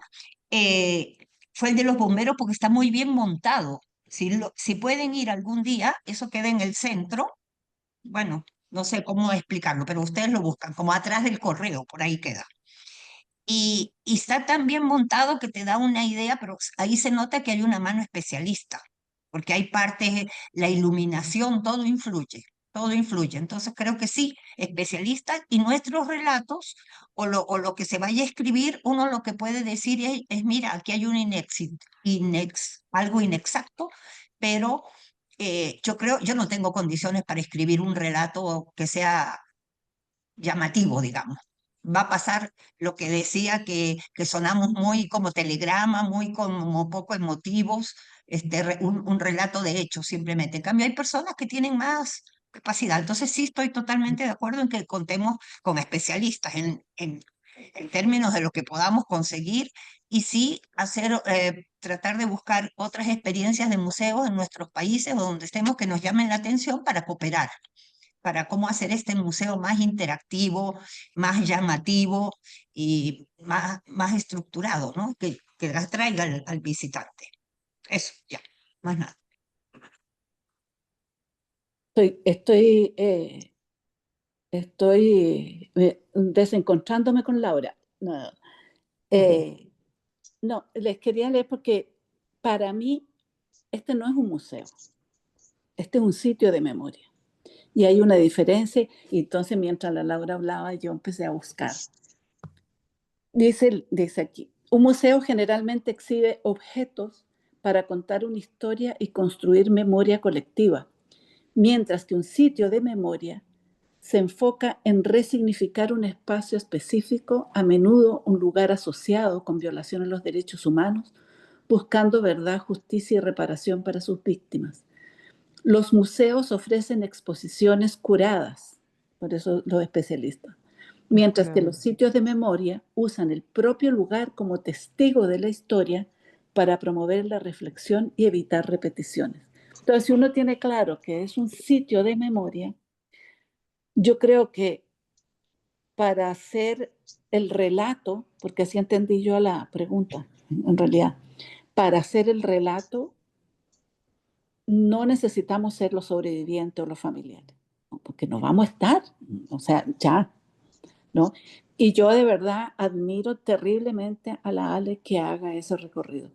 fue el de los bomberos porque está muy bien montado. Si pueden ir algún día, eso queda en el centro, bueno, no sé cómo explicarlo, pero ustedes lo buscan, como atrás del correo, por ahí queda. Y está tan bien montado que te da una idea, pero ahí se nota que hay una mano especialista, porque hay partes, la iluminación, todo influye, todo influye. Entonces creo que sí, especialistas y nuestros relatos o lo que se vaya a escribir, uno lo que puede decir mira, aquí hay un algo inexacto, pero yo no tengo condiciones para escribir un relato que sea llamativo, digamos. Va a pasar lo que decía, que sonamos muy como telegrama, muy como poco emotivos, un relato de hechos simplemente. En cambio, hay personas que tienen más capacidad. Entonces sí estoy totalmente de acuerdo en que contemos con especialistas en términos de lo que podamos conseguir y sí tratar de buscar otras experiencias de museos en nuestros países o donde estemos que nos llamen la atención para cooperar para cómo hacer este museo más interactivo, más llamativo y más estructurado, ¿no? Que atraiga al visitante. Eso, ya, más nada. Estoy desencontrándome con Laura. No, No, les quería leer porque para mí este no es un museo, este es un sitio de memoria. Y hay una diferencia, y entonces mientras la Laura hablaba, yo empecé a buscar. Dice aquí, un museo generalmente exhibe objetos para contar una historia y construir memoria colectiva, mientras que un sitio de memoria se enfoca en resignificar un espacio específico, a menudo un lugar asociado con violación a los derechos humanos, buscando verdad, justicia y reparación para sus víctimas. Los museos ofrecen exposiciones curadas, por eso los especialistas, mientras que los sitios de memoria usan el propio lugar como testigo de la historia para promover la reflexión y evitar repeticiones. Entonces, si uno tiene claro que es un sitio de memoria, yo creo que para hacer el relato, porque así entendí yo la pregunta, en realidad, para hacer el relato no necesitamos ser los sobrevivientes o los familiares, ¿no? Porque no vamos a estar, o sea, ya, ¿no? Y yo de verdad admiro terriblemente a la Ale que haga ese recorrido.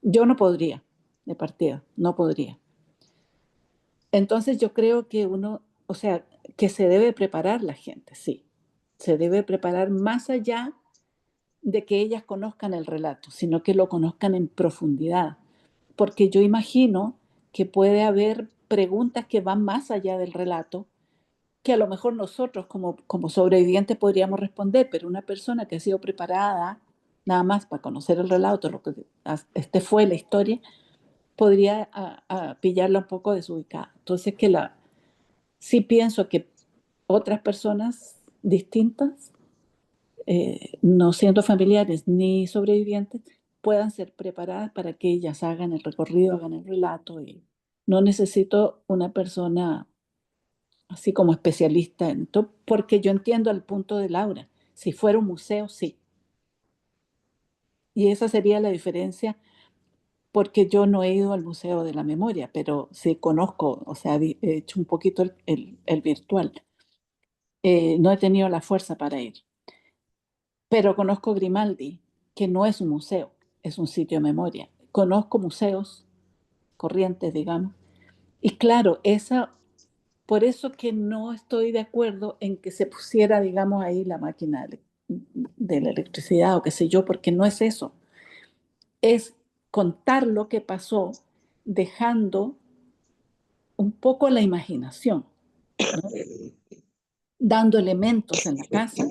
Yo no podría, de partida, no podría. Entonces yo creo que uno, o sea, que se debe preparar la gente, sí. Se debe preparar más allá de que ellas conozcan el relato, sino que lo conozcan en profundidad. Porque yo imagino que puede haber preguntas que van más allá del relato, que a lo mejor nosotros como sobrevivientes podríamos responder, pero una persona que ha sido preparada nada más para conocer el relato, lo que fue la historia, podría pillarla un poco desubicada. Entonces, sí pienso que otras personas distintas, no siendo familiares ni sobrevivientes, puedan ser preparadas para que ellas hagan el recorrido, hagan el relato. Y no necesito una persona así como especialista en todo, porque yo entiendo el punto de Laura. Si fuera un museo, sí. Y esa sería la diferencia, porque yo no he ido al Museo de la Memoria, pero sí conozco, o sea, he hecho un poquito el virtual. No he tenido la fuerza para ir. Pero conozco Grimaldi, que no es un museo, es un sitio de memoria. Conozco museos corrientes, digamos. Y claro, por eso que no estoy de acuerdo en que se pusiera, digamos, ahí la máquina de la electricidad o qué sé yo, porque no es eso. Es contar lo que pasó dejando un poco la imaginación, ¿no? Dando elementos en la casa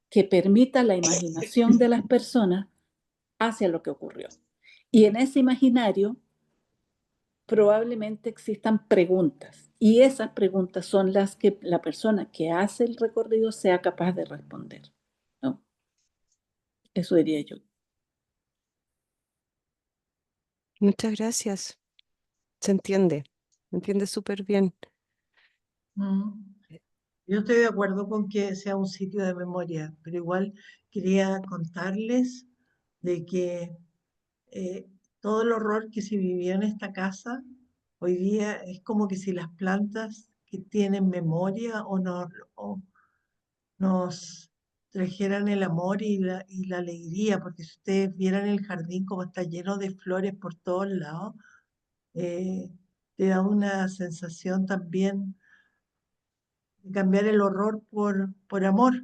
que permita la imaginación de las personas hacia lo que ocurrió. Y en ese imaginario probablemente existan preguntas, y esas preguntas son las que la persona que hace el recorrido sea capaz de responder, ¿no? Eso diría yo. Muchas gracias. Se entiende súper bien. Mm. Yo estoy de acuerdo con que sea un sitio de memoria, pero igual quería contarles de que todo el horror que se vivió en esta casa, hoy día es como que si las plantas que tienen memoria o nos trajeran el amor y la alegría, porque si ustedes vieran el jardín como está lleno de flores por todos lados, eh, te da una sensación también de cambiar el horror por amor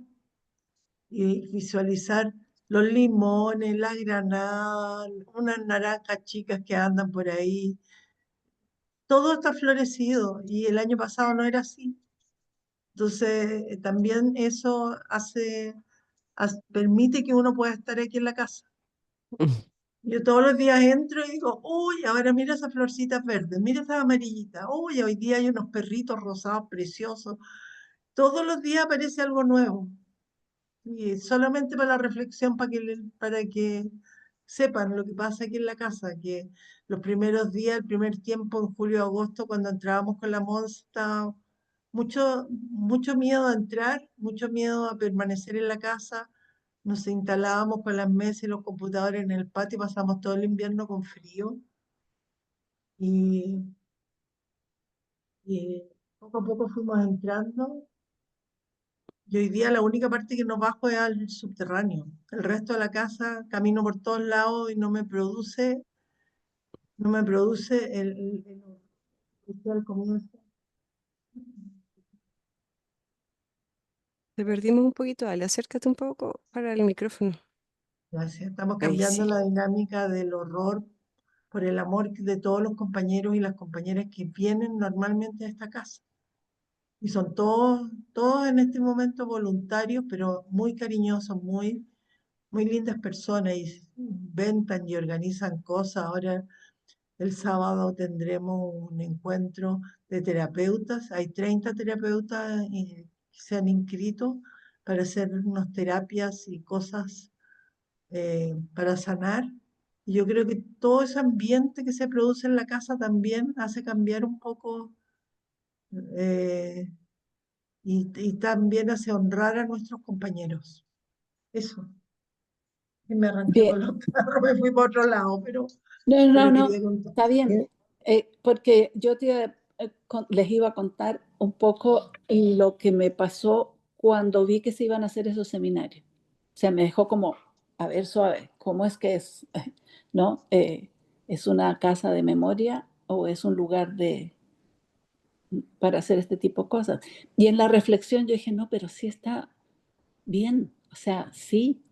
y visualizar los limones, las granadas, unas naranjas chicas que andan por ahí. Todo está florecido y el año pasado no era así. Entonces, también eso permite que uno pueda estar aquí en la casa. Yo todos los días entro y digo, uy, ahora mira esas florcitas verdes, mira esas amarillitas, uy, hoy día hay unos perritos rosados preciosos. Todos los días aparece algo nuevo. Y solamente para la reflexión, para que sepan lo que pasa aquí en la casa, que los primeros días, el primer tiempo, en julio, agosto, cuando entrábamos con la Monza, estaba mucho miedo a entrar, mucho miedo a permanecer en la casa. Nos instalábamos con las mesas y los computadores en el patio, pasamos todo el invierno con frío y, y poco a poco fuimos entrando. Y hoy día la única parte que no bajo es al subterráneo. El resto de la casa camino por todos lados y no me produce el el comienzo. Te perdimos un poquito, Ale, acércate un poco para el micrófono. Gracias. Estamos Ahí cambiando sí. la dinámica del horror por el amor de todos los compañeros y las compañeras que vienen normalmente a esta casa. Y son todos en este momento voluntarios, pero muy cariñosos, muy lindas personas y inventan y organizan cosas. Ahora el sábado tendremos un encuentro de terapeutas. Hay 30 terapeutas que se han inscrito para hacer unas terapias y cosas para sanar. Y yo creo que todo ese ambiente que se produce en la casa también hace cambiar un poco eh, y también hace honrar a nuestros compañeros. Eso. Y me arranqué Bien. con los carros, me fui para otro lado, pero No, quería contar. está bien. Porque yo les iba a contar un poco lo que me pasó cuando vi que se iban a hacer esos seminarios. O sea, me dejó como, a ver, suave, ¿cómo es que es? ¿No? ¿Es una casa de memoria o es un lugar para hacer este tipo de cosas? Y en la reflexión yo dije, no, pero sí está bien. O sea, sí,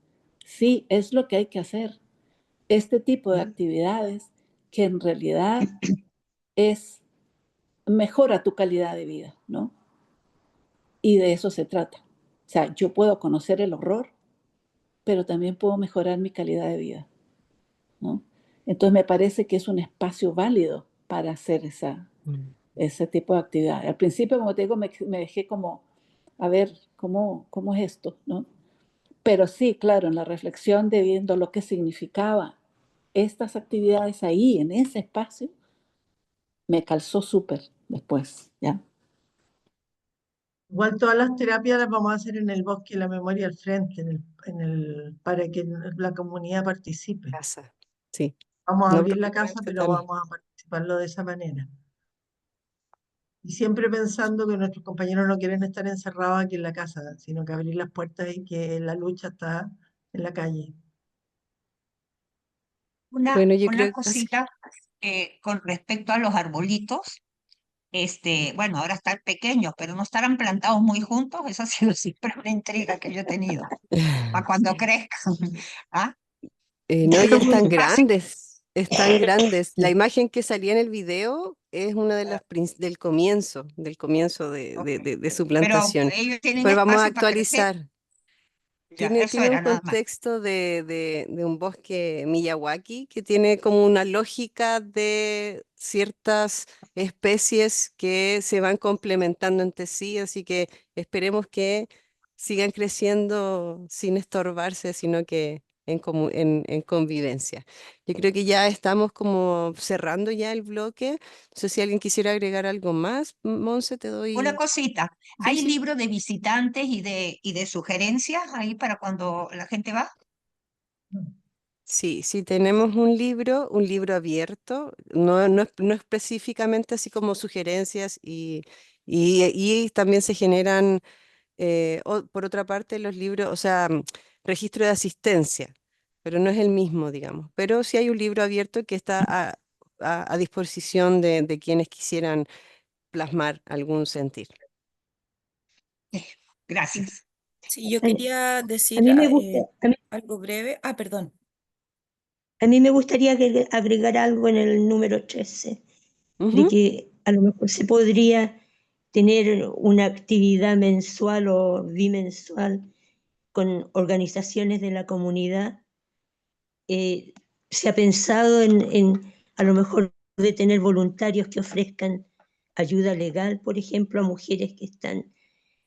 es lo que hay que hacer. Este tipo de actividades que en realidad mejora tu calidad de vida, ¿no? Y de eso se trata. O sea, yo puedo conocer el horror, pero también puedo mejorar mi calidad de vida, ¿no? Entonces me parece que es un espacio válido para hacer ese tipo de actividad. Al principio, como te digo, me dejé como, a ver, ¿cómo es esto, no? Pero sí, claro, en la reflexión de viendo lo que significaba estas actividades ahí, en ese espacio, me calzó súper después, ¿ya? Igual todas las terapias las vamos a hacer en el Bosque de la Memoria al frente, para que la comunidad participe. Casa. Sí. Vamos a No, abrir porque la casa, pero vamos a participarlo de esa manera. Y siempre pensando que nuestros compañeros no quieren estar encerrados aquí en la casa, sino que abrir las puertas y que la lucha está en la calle. Bueno, yo Una creo que así. cosita con respecto a los arbolitos. Bueno, ahora están pequeños, pero no estarán plantados muy juntos. Esa ha sido siempre una intriga que yo he tenido. Para cuando crezcan. ¿Ah? No, ya están Así, grandes, están grandes. La imagen que salía en el video es una de las del comienzo de su pero plantación. ellos tienen Pero vamos a espacio para crecer. actualizar. Ya, Tiene, eso tiene un era nada más. contexto de un bosque Miyawaki que tiene como una lógica de ciertas especies que se van complementando entre sí, así que esperemos que sigan creciendo sin estorbarse, sino que en convivencia. Yo creo que ya estamos como cerrando ya el bloque. No sé si alguien quisiera agregar algo más. Monse, te Una doy... cosita, Sí, ¿hay sí. libros de visitantes y de sugerencias ahí para cuando la gente va? Sí, sí, tenemos un libro abierto, no específicamente así como sugerencias y también se generan, por otra parte, los libros, o sea, registro de asistencia, pero no es el mismo, digamos. Pero sí hay un libro abierto que está a disposición de quienes quisieran plasmar algún sentir. Gracias. Sí, yo A, quería a decir mí me gusta, algo breve. Ah, perdón. a mí me gustaría agregar algo en el número 13, de Ujú. que a lo mejor se podría tener una actividad mensual o bimensual con organizaciones de la comunidad. Se ha pensado en a lo mejor de tener voluntarios que ofrezcan ayuda legal, por ejemplo, a mujeres que están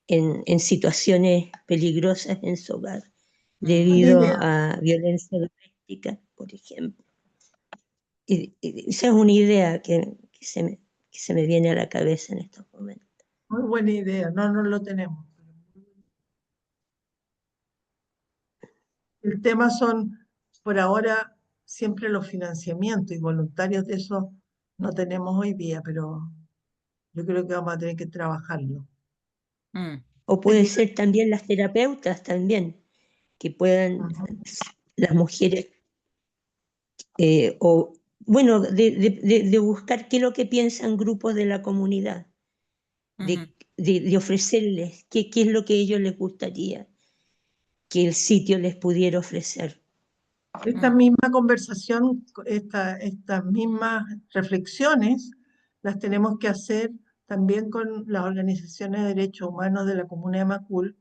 en situaciones peligrosas en su hogar Buena debido idea. a violencia doméstica, por ejemplo. Y esa es una idea que se me viene a la cabeza en estos momentos. Muy buena idea. No lo tenemos. El tema son, por ahora, siempre los financiamientos y voluntarios de eso no tenemos hoy día, pero yo creo que vamos a tener que trabajarlo. O puede ser también las terapeutas también, que puedan, las mujeres, o bueno, de buscar qué es lo que piensan grupos de la comunidad, Ujú. de ofrecerles qué es lo que a ellos les gustaría que el sitio les pudiera ofrecer. Esta misma conversación, estas mismas reflexiones, las tenemos que hacer también con las organizaciones de derechos humanos de la Comuna de Macul,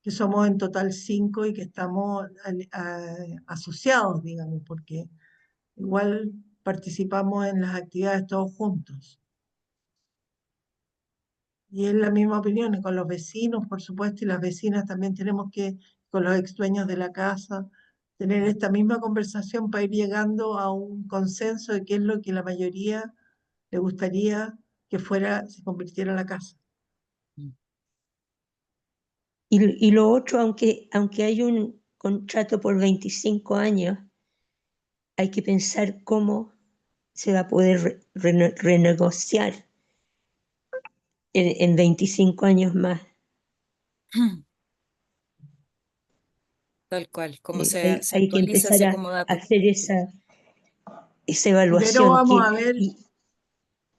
que somos en total 5 y que estamos asociados, digamos, porque igual participamos en las actividades todos juntos. Y es la misma opinión, y con los vecinos, por supuesto, y las vecinas también tenemos que, con los ex dueños de la casa, tener esta misma conversación para ir llegando a un consenso de qué es lo que la mayoría le gustaría que fuera, se convirtiera en la casa. Y lo otro, aunque hay un contrato por 25 años, hay que pensar cómo se va a poder renegociar en 25 años más. Tal cual, como se Hay que actualiza, empezar se a acomoda. hacer esa Primero evaluación. vamos a ver,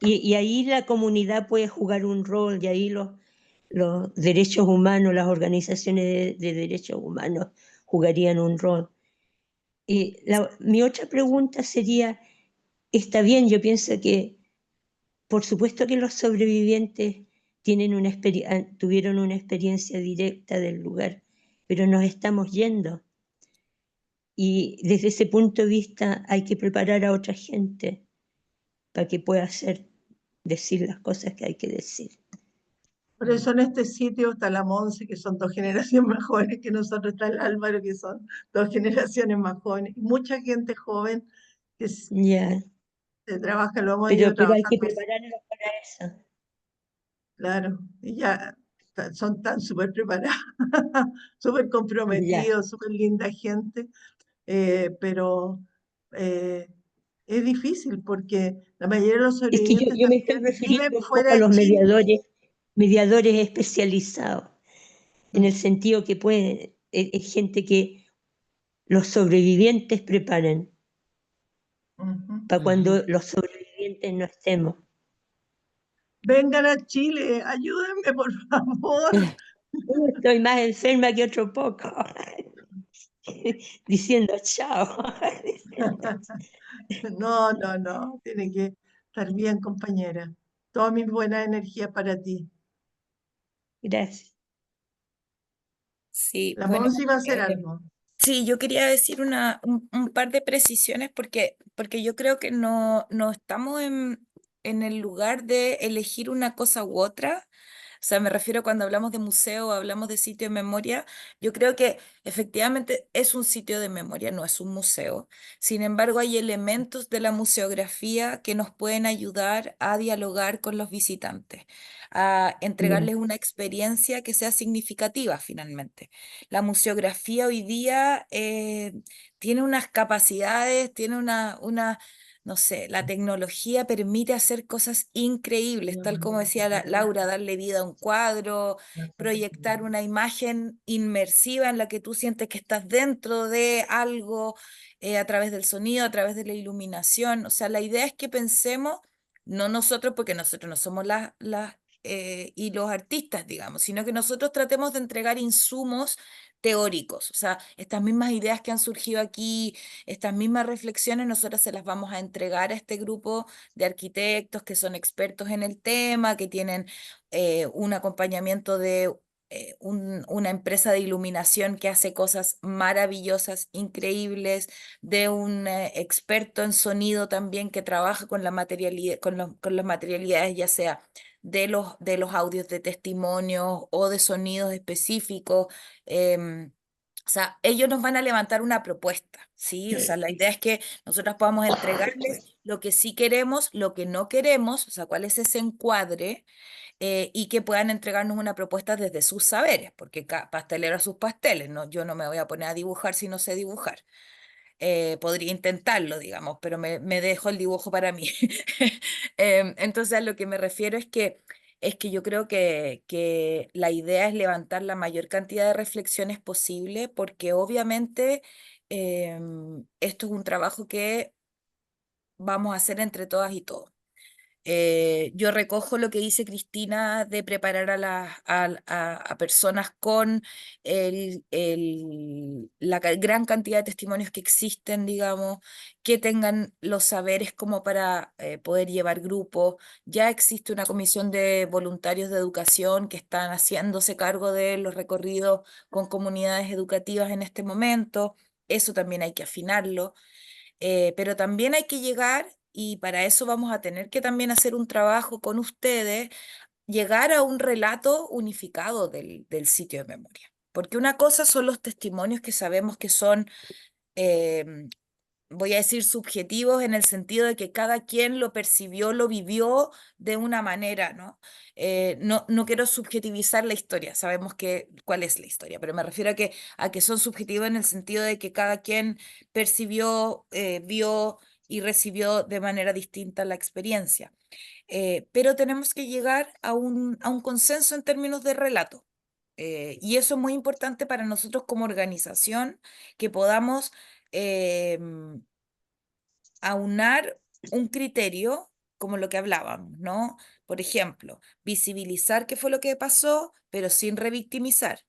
Y ahí la comunidad puede jugar un rol, y ahí los derechos humanos, las organizaciones de derechos humanos jugarían un rol. Y mi otra pregunta sería, está bien, yo pienso que por supuesto que los sobrevivientes tuvieron una experiencia directa del lugar, pero nos estamos yendo. Y desde ese punto de vista hay que preparar a otra gente para que pueda decir las cosas que hay que decir. por eso en este sitio está la Monse, que son 2 generaciones más jóvenes que nosotros, está el Álvaro, que son 2 generaciones más jóvenes, y mucha gente joven que Ya, se trabaja, lo hemos ido pero hay que trabajando. prepararnos para eso. Claro, y ya son tan súper preparadas, súper Ya. comprometidos, súper linda gente, pero es difícil porque la mayoría de los Es que sobrevivientes yo me estoy también viven refiriendo un fuera poco a de los Chile. mediadores especializados, en el sentido que es gente que los sobrevivientes preparan Ujú. para cuando los sobrevivientes no estemos. Vengan a Chile, ayúdenme por favor. Estoy más enferma que otro poco, diciendo chao. No, no, no, tiene que estar bien, compañera. Toda mi buena energía para ti. Gracias. Sí, La bueno, Monse iba a hacer algo. sí, yo quería decir un par de precisiones porque yo creo que no estamos en el lugar de elegir una cosa u otra. O sea, me refiero cuando hablamos de museo, hablamos de sitio de memoria. Yo creo que efectivamente es un sitio de memoria, no es un museo. Sin embargo, hay elementos de la museografía que nos pueden ayudar a dialogar con los visitantes, a entregarles una experiencia que sea significativa finalmente. La museografía hoy día tiene unas capacidades, tiene no sé, la tecnología permite hacer cosas increíbles, tal como decía Laura, darle vida a un cuadro, proyectar una imagen inmersiva en la que tú sientes que estás dentro de algo a través del sonido, a través de la iluminación. O sea, la idea es que pensemos, no nosotros, porque nosotros no somos y los artistas, digamos, sino que nosotros tratemos de entregar insumos teóricos, o sea, estas mismas ideas que han surgido aquí, estas mismas reflexiones, nosotros se las vamos a entregar a este grupo de arquitectos que son expertos en el tema, que tienen un acompañamiento de una empresa de iluminación que hace cosas maravillosas, increíbles, de un experto en sonido también que trabaja con la materialidad, con las materialidades, ya sea de los audios de testimonios o de sonidos específicos. O sea, ellos nos van a levantar una propuesta, ¿sí? O sea, la idea es que nosotros podamos entregarles lo que sí queremos, lo que no queremos, o sea, cuál es ese encuadre, y que puedan entregarnos una propuesta desde sus saberes, porque cada pastelero a sus pasteles, ¿no? Yo no me voy a poner a dibujar si no sé dibujar. Podría intentarlo, digamos, pero me dejo el dibujo para mí. Entonces, a lo que me refiero es que es que yo creo que la idea es levantar la mayor cantidad de reflexiones posible, porque obviamente esto es un trabajo que vamos a hacer entre todas y todos. Yo recojo lo que dice Cristina de preparar a personas con la gran cantidad de testimonios que existen, digamos, que tengan los saberes como para poder llevar grupos. Ya existe una comisión de voluntarios de educación que están haciéndose cargo de los recorridos con comunidades educativas en este momento. Eso también hay que afinarlo. Pero también hay que llegar, y para eso vamos a tener que también hacer un trabajo con ustedes, llegar a un relato unificado del sitio de memoria. Porque una cosa son los testimonios que sabemos que son, eh, voy a decir, subjetivos en el sentido de que cada quien lo percibió, lo vivió de una manera, ¿no? No quiero subjetivizar la historia, sabemos cuál es la historia, pero me refiero a que son subjetivos en el sentido de que cada quien percibió, vio y recibió de manera distinta la experiencia. Pero tenemos que llegar a un consenso en términos de relato. Y eso es muy importante para nosotros como organización, que podamos em, aunar un criterio como lo que hablábamos, ¿no? Por ejemplo, visibilizar qué fue lo que pasó, pero sin revictimizar.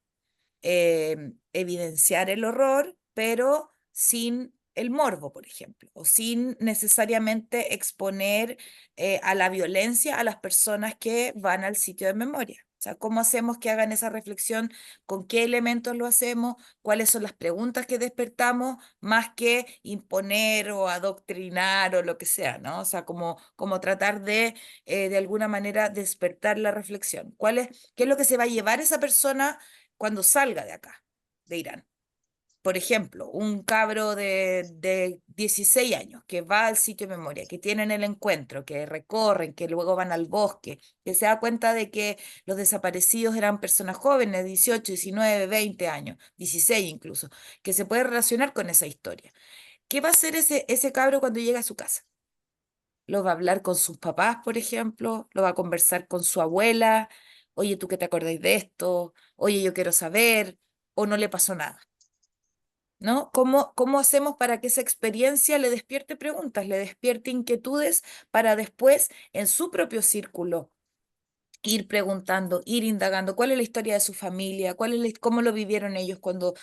Evidenciar el horror, pero sin el morbo, por ejemplo, o sin necesariamente exponer a la violencia a las personas que van al sitio de memoria. O sea, ¿cómo hacemos que hagan esa reflexión? ¿Con qué elementos lo hacemos? ¿Cuáles son las preguntas que despertamos? Más que imponer o adoctrinar o lo que sea, ¿no? O sea, como tratar de alguna manera, despertar la reflexión. ¿Qué es lo que se va a llevar esa persona cuando salga de acá, de Irán? Por ejemplo, un cabro de 16 años que va al sitio de memoria, que tienen el encuentro, que recorren, que luego van al bosque, que se da cuenta de que los desaparecidos eran personas jóvenes, 18, 19, 20 años, 16 incluso, que se puede relacionar con esa historia. ¿Qué va a hacer ese cabro cuando llega a su casa? Lo va a hablar con sus papás, por ejemplo, lo va a conversar con su abuela. Oye, ¿tú qué te acordáis de esto? Oye, yo quiero saber, o no le pasó nada, ¿no? ¿Cómo hacemos para que esa experiencia le despierte preguntas, le despierte inquietudes para después, en su propio círculo, ir preguntando, ir indagando cuál es la historia de su familia, cómo lo vivieron ellos cuando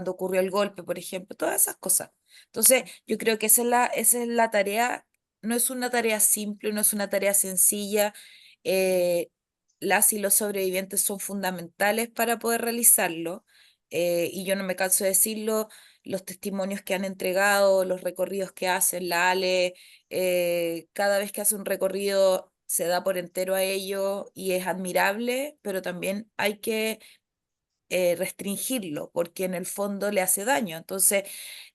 ocurrió el golpe, por ejemplo, todas esas cosas? Entonces, yo creo que esa es la tarea. No es una tarea simple, no es una tarea sencilla. eh, las y los sobrevivientes son fundamentales para poder realizarlo, y yo no me canso de decirlo. Los testimonios que han entregado, los recorridos que hacen, la Ale, cada vez que hace un recorrido se da por entero a ello y es admirable, pero también hay que restringirlo porque en el fondo le hace daño. Entonces,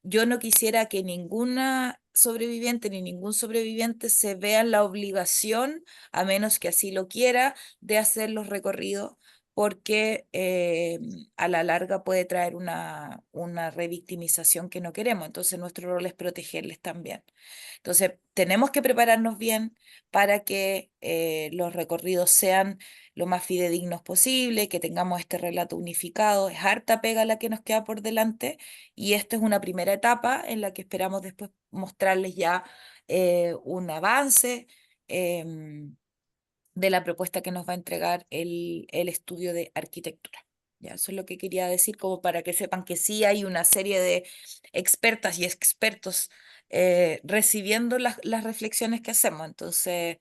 yo no quisiera que ninguna sobreviviente ni ningún sobreviviente se vea en la obligación, a menos que así lo quiera, de hacer los recorridos, porque a la larga puede traer una revictimización que no queremos. Entonces, nuestro rol es protegerles también. Entonces, tenemos que prepararnos bien para que los recorridos sean lo más fidedignos posible, que tengamos este relato unificado. Es harta pega la que nos queda por delante, y esta es una primera etapa en la que esperamos después mostrarles ya un avance de la propuesta que nos va a entregar el estudio de arquitectura. Ya, eso es lo que quería decir, como para que sepan que sí hay una serie de expertas y expertos recibiendo las reflexiones que hacemos. Entonces,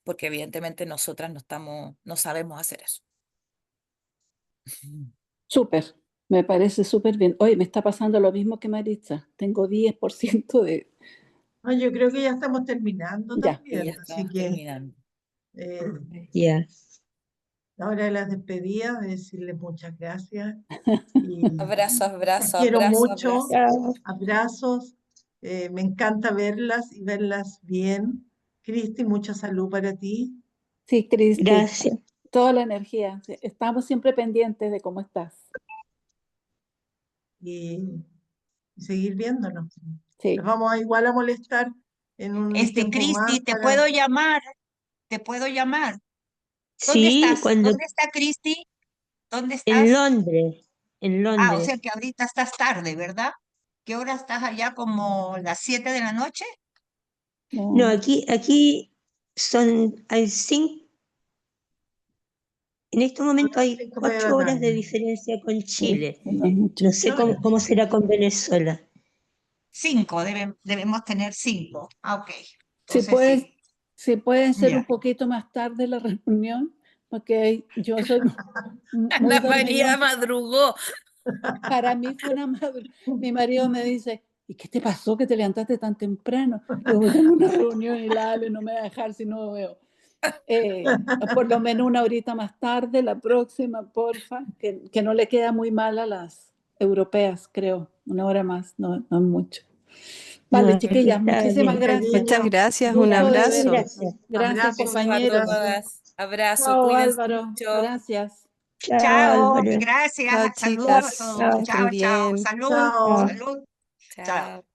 porque evidentemente nosotras no sabemos hacer eso. Súper, me parece súper bien. Oye, me está pasando lo mismo que Maritza. Tengo 10% de... No, yo creo que ya estamos terminando Ya. Y ya también, así estamos que terminando. Ya. la hora de las despedidas, de decirles muchas gracias y Abrazo, las abrazo, quiero abrazo, mucho, abrazo. Chao. abrazos, me encanta verlas y verlas bien. Cristi, mucha salud para ti. Sí, Cristi, Gracias. toda la energía. Sí, estamos siempre pendientes de cómo estás. Y seguir viéndonos. Las Sí. vamos a igual a molestar en un tiempo Cristi, más te para... puedo llamar, ¿Te puedo llamar? ¿Dónde Sí, estás? cuando ¿Dónde está Cristi? ¿Dónde en estás? Londres, en Ah, o sea Londres. que ahorita estás tarde, ¿verdad? ¿Qué hora estás allá? ¿Como las 7 de la noche? No, No, aquí hay en este momento hay 5 de 8 la horas de tarde. diferencia con Chile. no es mucho. No sé cómo será con Venezuela. 5, debemos tener 5. Ah, ok. Si Entonces puedes, sí. si puede ser Ya. un poquito más tarde la reunión, porque yo soy muy Ana María dormilona. madrugó. Para mí fue una madre. Mi marido me dice, ¿y qué te pasó que te levantaste tan temprano? Digo, tengo una reunión y la Ale no me va a dejar si no veo. Por lo menos una horita más tarde, la próxima, porfa, que no le queda muy mal a las europeas, creo. Una hora más, no es mucho. Vale, No, chiquillas, está muchísimas bien. gracias. Muchas gracias, un Gusto de Muchas abrazo. verlos. gracias. Gracias, Abrazo, Besos a compañeros. todas. Abrazo, Chao, cuídense Álvaro. mucho. Gracias. Chao, Chao, Álvaro. gracias. Chao, Saludos a chicas. todos. Que Chao, estén Chao, chao. bien. Salud, Chao. salud. Chao. Chao.